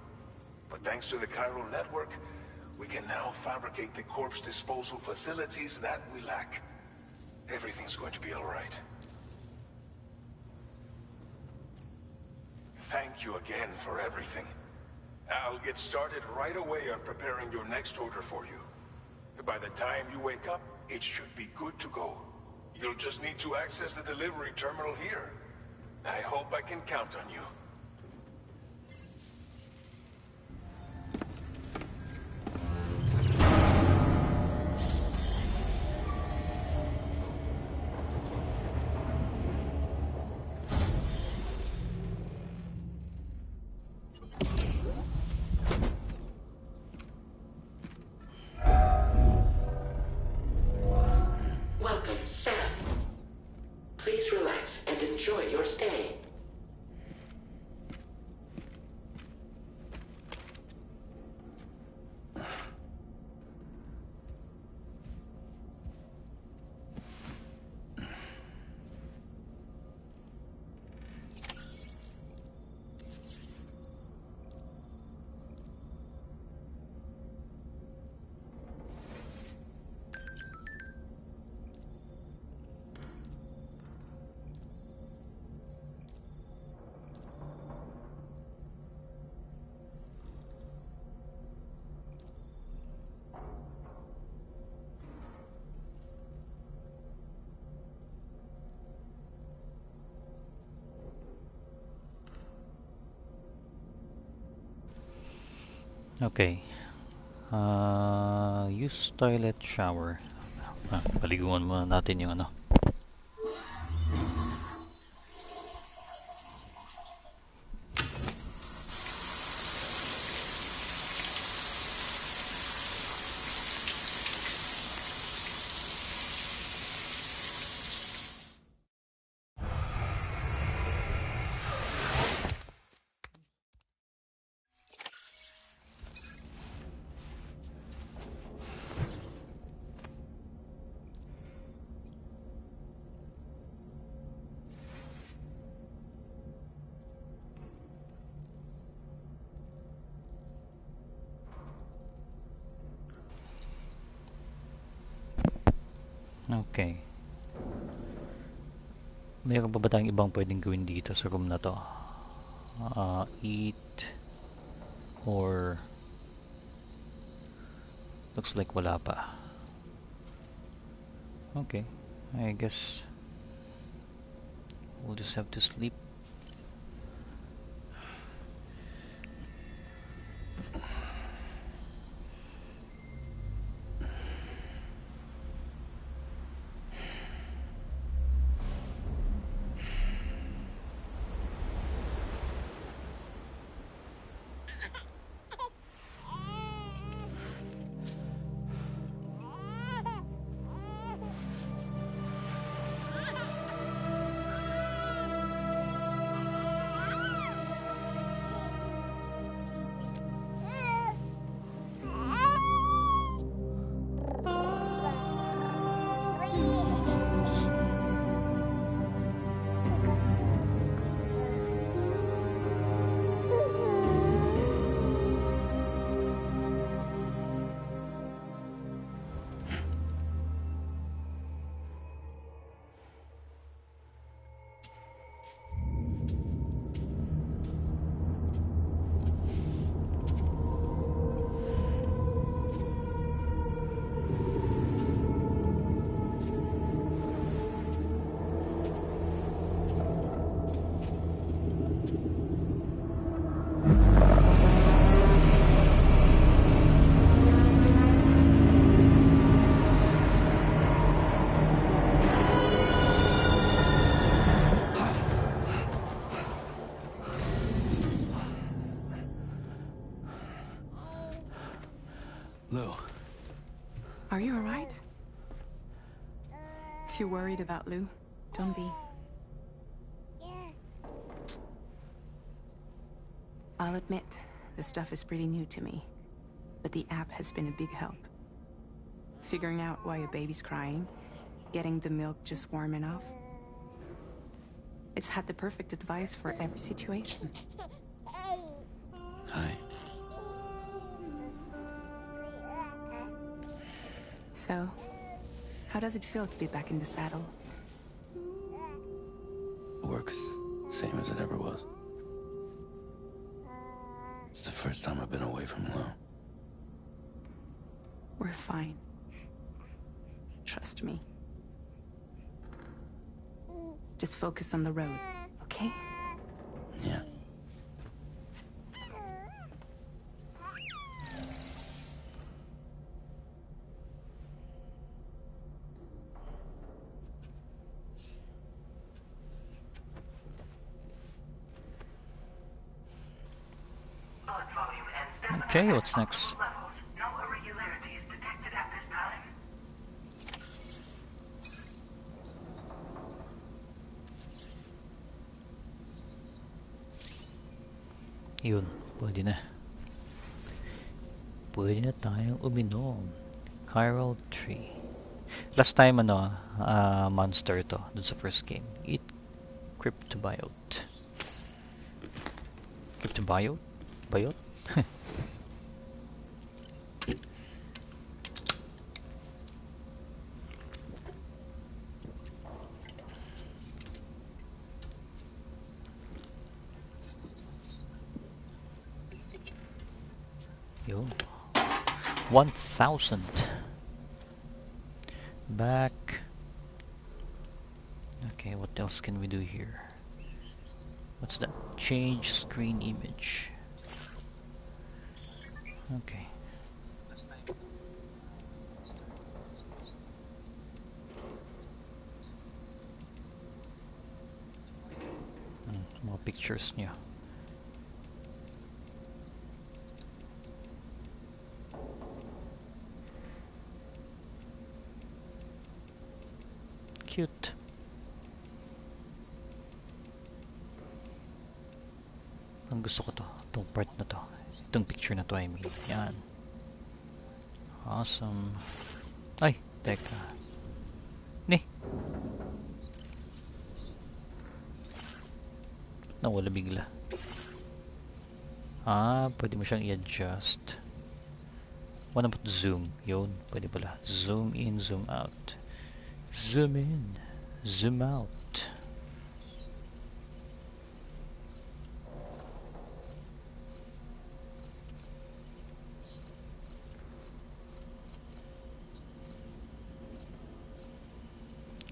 But thanks to the chiral network, we can now fabricate the corpse disposal facilities that we lack. Everything's going to be all right. Thank you again for everything. I'll get started right away on preparing your next order for you. By the time you wake up, it should be good to go. You'll just need to access the delivery terminal here. I hope I can count on you. Welcome, Sam. Please relax and enjoy your stay. Okay. Use toilet shower. Paliguan muna natin yung ano. Okay. Mayroon pa ba tayong ibang pwedeng gawin dito sa room na to? Eat or looks like wala pa. Okay. I guess we'll just have to sleep. Are you alright? If you're worried about Lou, don't be. I'll admit, the stuff is pretty new to me, but the app has been a big help. Figuring out why a baby's crying, getting the milk just warm enough. It's had the perfect advice for every situation. Hi. So, how does it feel to be back in the saddle? Works same as it ever was. It's the first time I've been away from Lou. We're fine. Trust me. Just focus on the road, okay? Yeah. Blood volume and stamina Okay, at what's next? optimal levels. No irregularities detected at this time. Yun, pwede na. Pwede na tayong uminom. Chiral Tree. Last time, monster to, dun sa first game. Eat Cryptobiote. Cryptobiote? Biote? Yo. 1,000. Back. Okay, what else can we do here? What's that? Change screen image. Okay. Mga pictures niya. Cute. Ang gusto ko to. Itong part na to. Itong picture na to, I mean. Yan. Awesome. Ay, teka. Ni. Nawala bigla. Ah, pwede mo siyang i-adjust. What about zoom? Yun, pwede pala. Zoom in, zoom out. Zoom in, zoom out.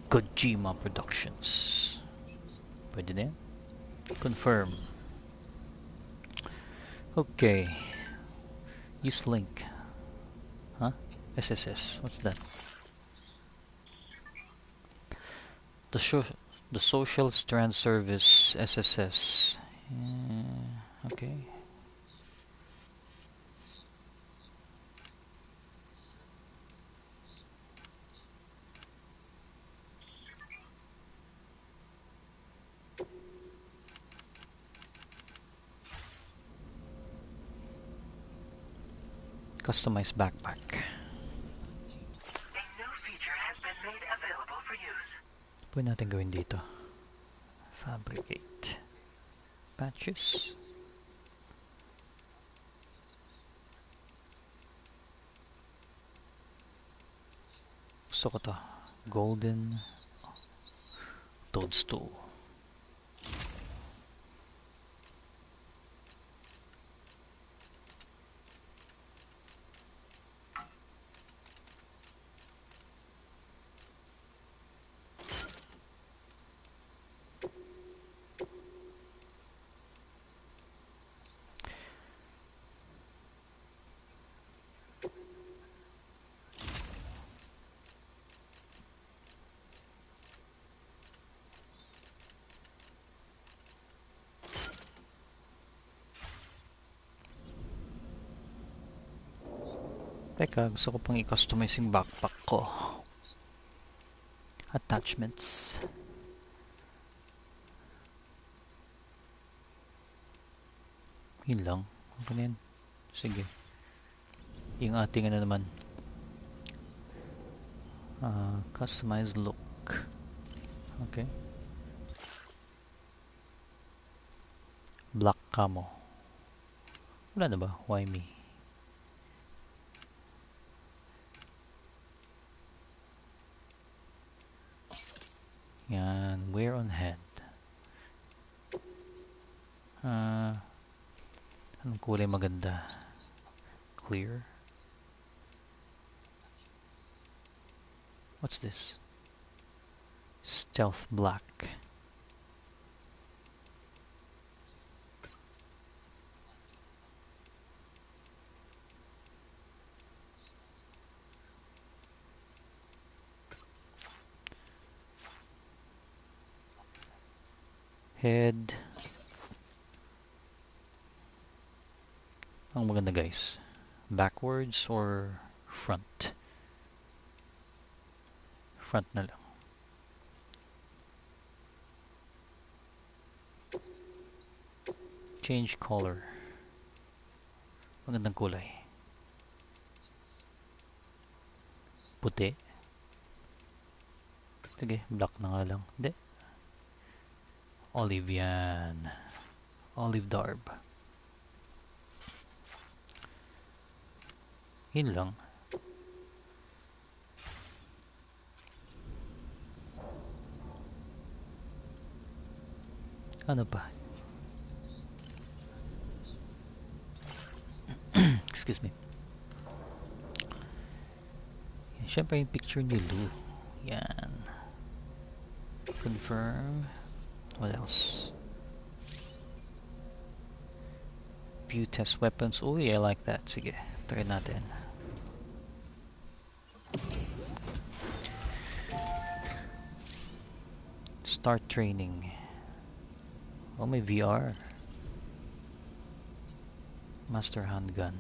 Kojima Productions. Pwede na yan? Confirm. Okay. Use link. Huh? SSS. What's that? The Social Strand Service SSS. Okay. Customized backpack. A new feature has been made available for use. Pwede natin gawin dito. Fabricate. Patches. Gusto ko to. Golden toadstool. Teka, gusto ko pang i-customize yung backpack ko. Attachments. Yun lang. Okay na yan. Sige. Yung ating ano naman. Customize look. Okay. Black camo. Wala na ba? Why me? Yan. Wear on head. Anong kulay maganda? Clear. What's this? Stealth black. Head. Ang maganda guys. Backwards or front? Front na lang. Change color. Magandang kulay. Puti. Sige, black na nga lang. Hindi. Olive yan. Olive darb. Yun lang. Ano pa? Excuse me. Siyempre yung picture ni Lou. Yan. Confirm. What else? View test weapons. Uy, I like that. Sige, try natin. Start training. Oh, may VR. Master handgun.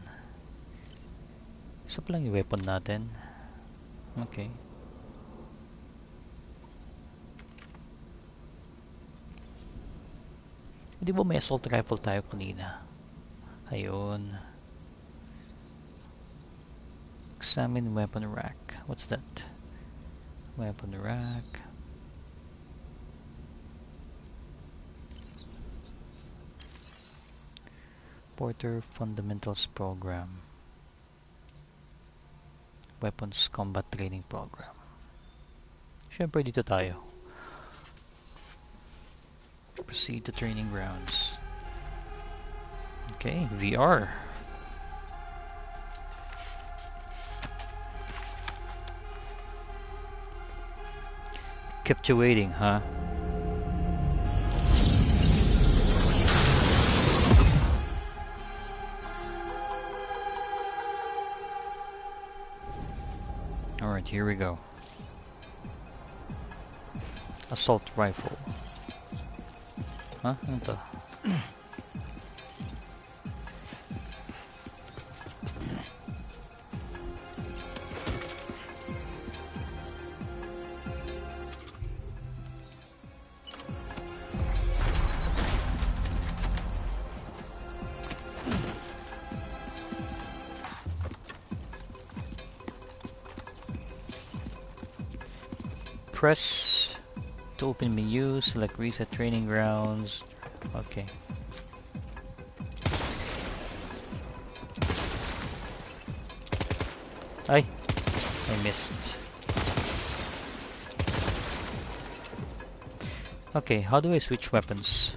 Isa pa lang yung weapon natin. Okay. Di ba may assault rifle tayo kanina? Ayun. Examine weapon rack. What's that? Weapon rack. Porter Fundamentals Program. Weapons Combat Training Program. Siyempre dito tayo. Proceed to training grounds. Okay, VR. Kept you waiting, huh? Alright, here we go. Assault rifle. Huh? Ano to? Press to open menu, select reset training grounds. Okay. Ay, I missed. Okay, how do I switch weapons?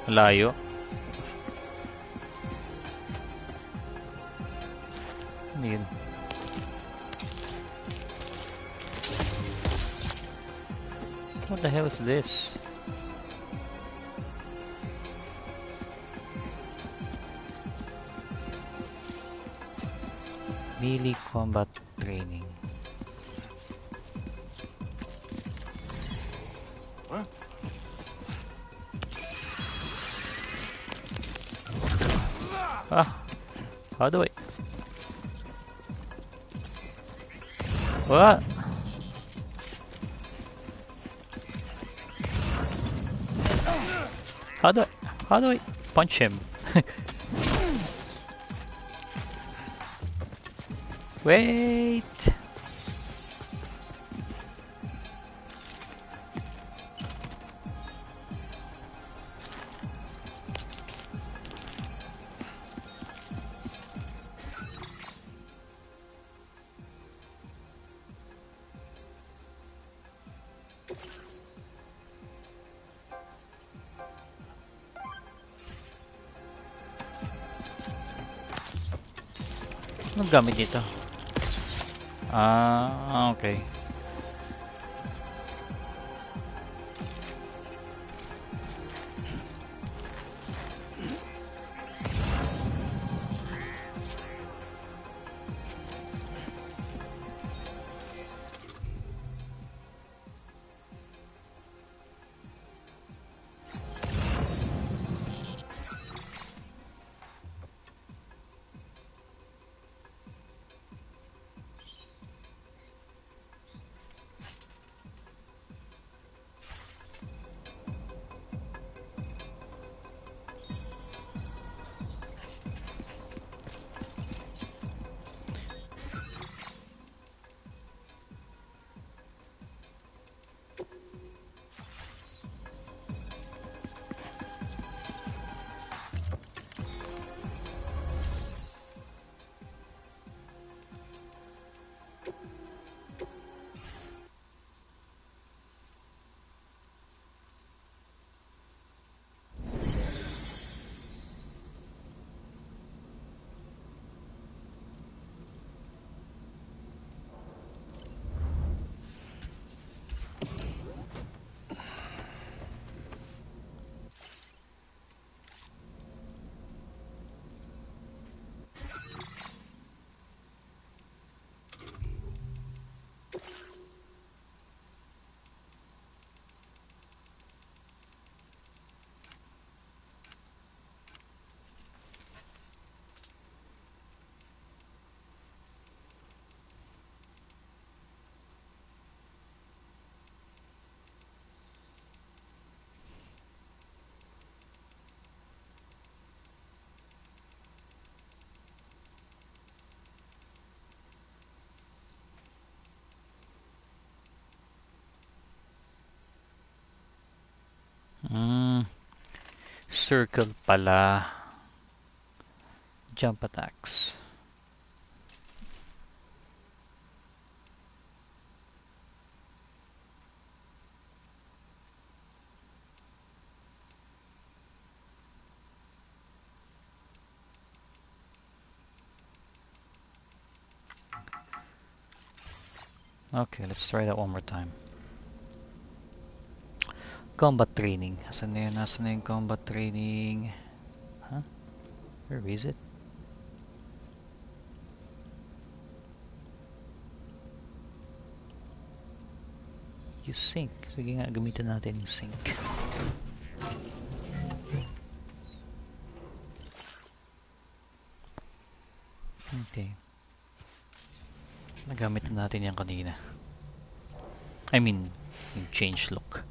Layo. Ano yun? What the hell is this? Melee combat training. Ah, how do I? What? How do I? How do I punch him? Wait. Anong gamit dito? Ah, okay. Mm, circle pala. Jump attacks. Okay, let's try that one more time. Combat training. Asan na yun? Asan na yung combat training? Huh? Where is it? Use sync. Sige nga, gamitin natin yung sync. Okay. Nagamit na natin yan kanina. I mean, yung change look.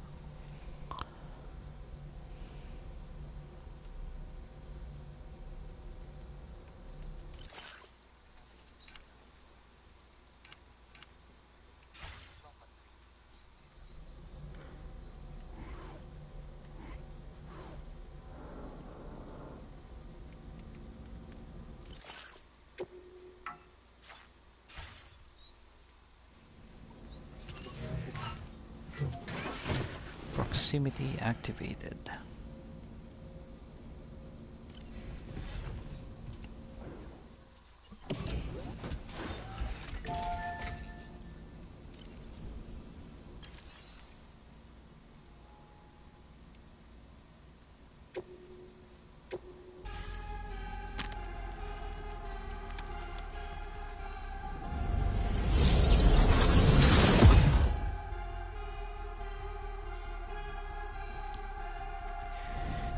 Proximity activated.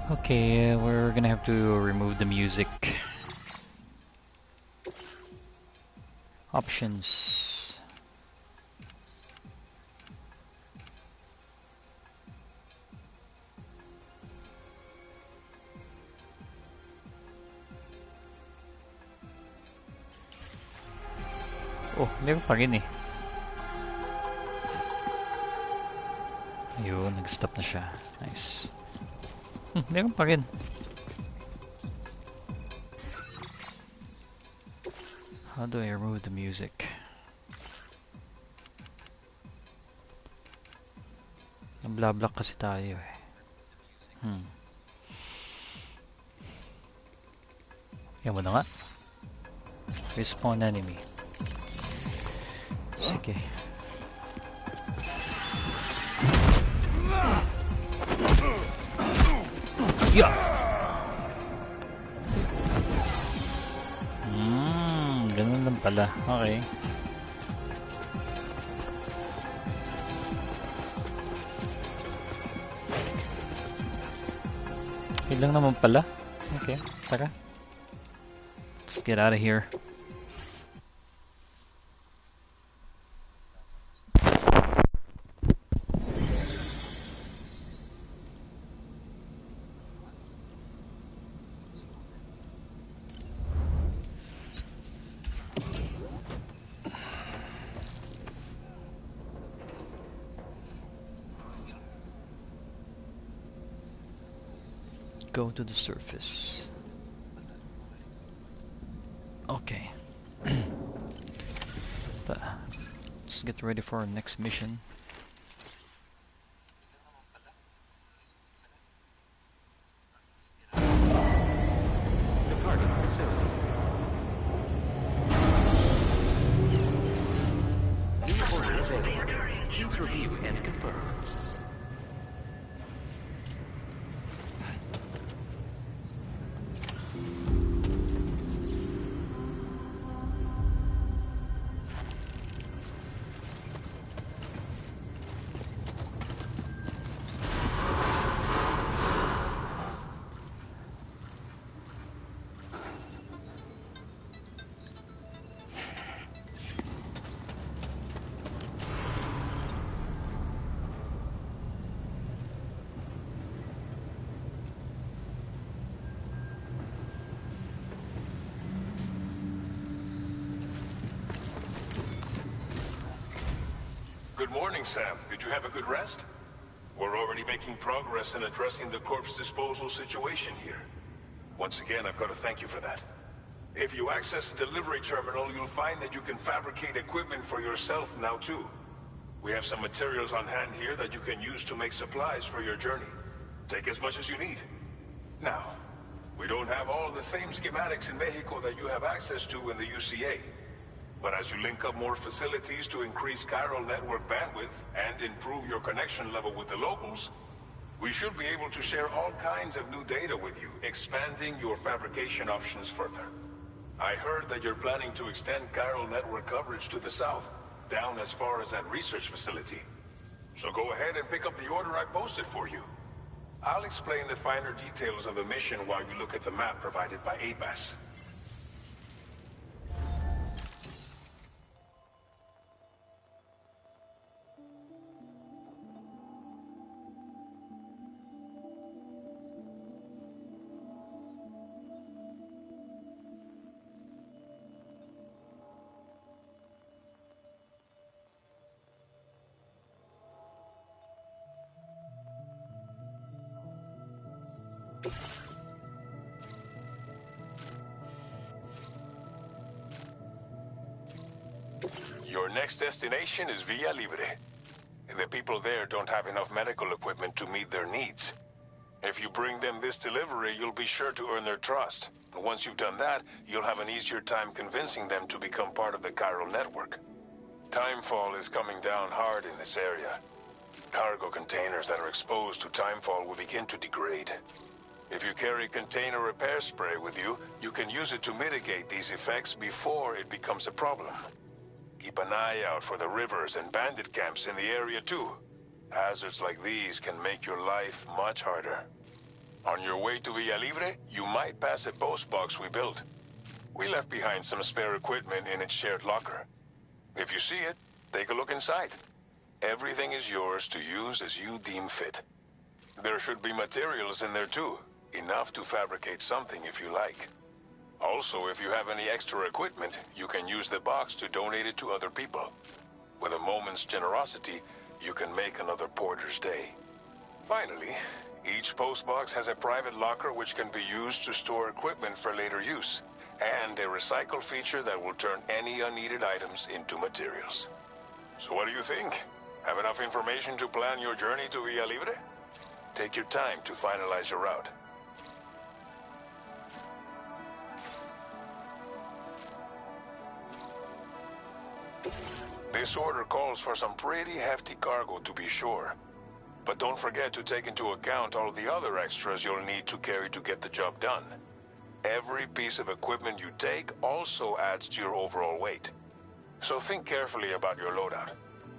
Okay, we're gonna have to remove the music Options. Oh, meron pa rin eh. Ayun, nag-stop na siya. Nice. Meron pa rin. How do I remove the music? Nabla-block kasi tayo eh. Yan mo na nga. Respawn enemy. Sige. Yeah! Ganun lang pala. Okay. Okay lang naman pala. Okay, tara. Let's get out of here. Go to the surface. Okay. But let's get ready for our next mission. Departing facility. New order available. Please review and confirm. Good morning, Sam. Did you have a good rest? We're already making progress in addressing the corpse disposal situation here. Once again, I've got to thank you for that. If you access the delivery terminal, you'll find that you can fabricate equipment for yourself now too. We have some materials on hand here that you can use to make supplies for your journey. Take as much as you need. Now, we don't have all the same schematics in Mexico that you have access to in the UCA. But as you link up more facilities to increase chiral network bandwidth and improve your connection level with the locals, we should be able to share all kinds of new data with you, expanding your fabrication options further. I heard that you're planning to extend chiral network coverage to the south, down as far as that research facility. So go ahead and pick up the order I posted for you. I'll explain the finer details of the mission while you look at the map provided by ABAS. Your next destination is Villa Libre. The people there don't have enough medical equipment to meet their needs. If you bring them this delivery, you'll be sure to earn their trust. Once you've done that, you'll have an easier time convincing them to become part of the chiral network. Timefall is coming down hard in this area. Cargo containers that are exposed to timefall will begin to degrade. If you carry container repair spray with you, you can use it to mitigate these effects before it becomes a problem. Keep an eye out for the rivers and bandit camps in the area too. Hazards like these can make your life much harder. On your way to Villa Libre, you might pass a post box we built. We left behind some spare equipment in its shared locker. If you see it, take a look inside. Everything is yours to use as you deem fit. There should be materials in there too, enough to fabricate something if you like. Also, if you have any extra equipment, you can use the box to donate it to other people. With a moment's generosity, you can make another porter's day. Finally, each postbox has a private locker which can be used to store equipment for later use, and a recycle feature that will turn any unneeded items into materials. So what do you think? Have enough information to plan your journey to Villa Libre? Take your time to finalize your route. This order calls for some pretty hefty cargo to be sure. But don't forget to take into account all the other extras you'll need to carry to get the job done. Every piece of equipment you take also adds to your overall weight. So think carefully about your loadout.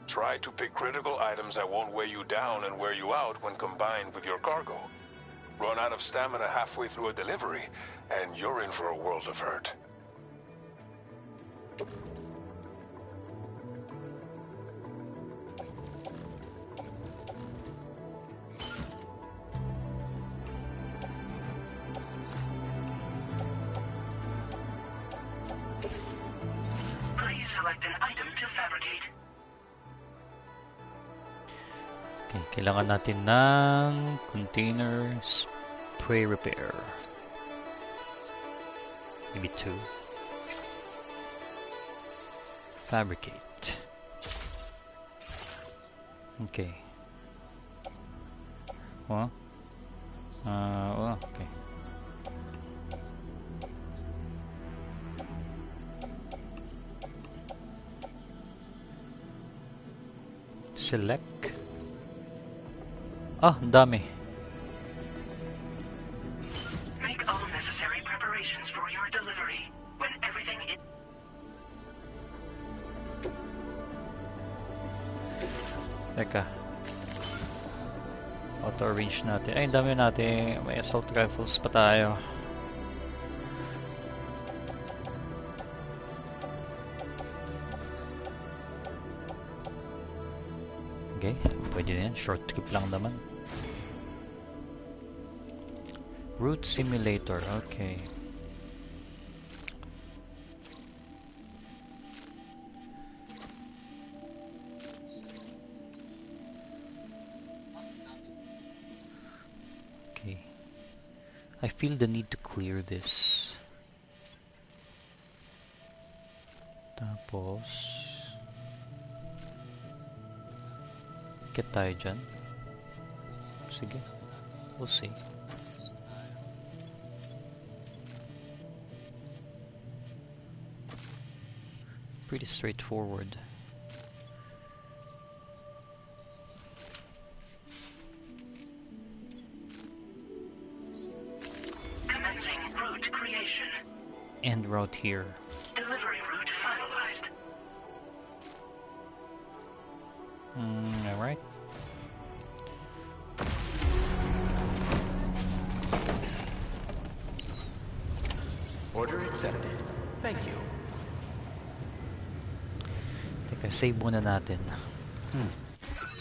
Try to pick critical items that won't weigh you down and wear you out when combined with your cargo. Run out of stamina halfway through a delivery, and you're in for a world of hurt. Please select an item to fabricate. Okay, kailangan natin ng container spray repair. Maybe 2. Fabricate. Okay. Well, okay. Select. Ah, ang dami. Make all necessary preparations for your delivery. When everything is... Teka. Auto-arrange natin. Ay, ang dami natin. May assault rifles pa tayo. Okay, pwede na yan. Short trip lang naman. Route Simulator, okay. Okay. I feel the need to clear this. Tapos... Get tayo dyan. Sige. We'll see. Pretty straightforward. Commencing route creation. End route here. Delivery route finalized. Alright. Order accepted. Thank you. Teka, save muna natin.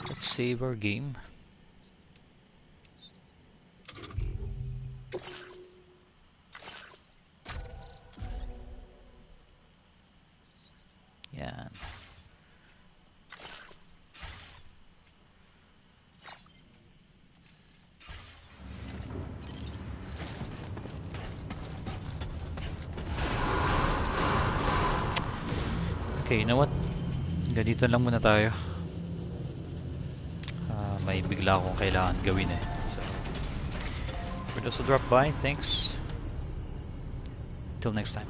Let's save our game. Yan. Okay, you know what? Ganito lang muna tayo. May bigla akong kailangan gawin eh. So, for those who drop by, thanks. Till next time.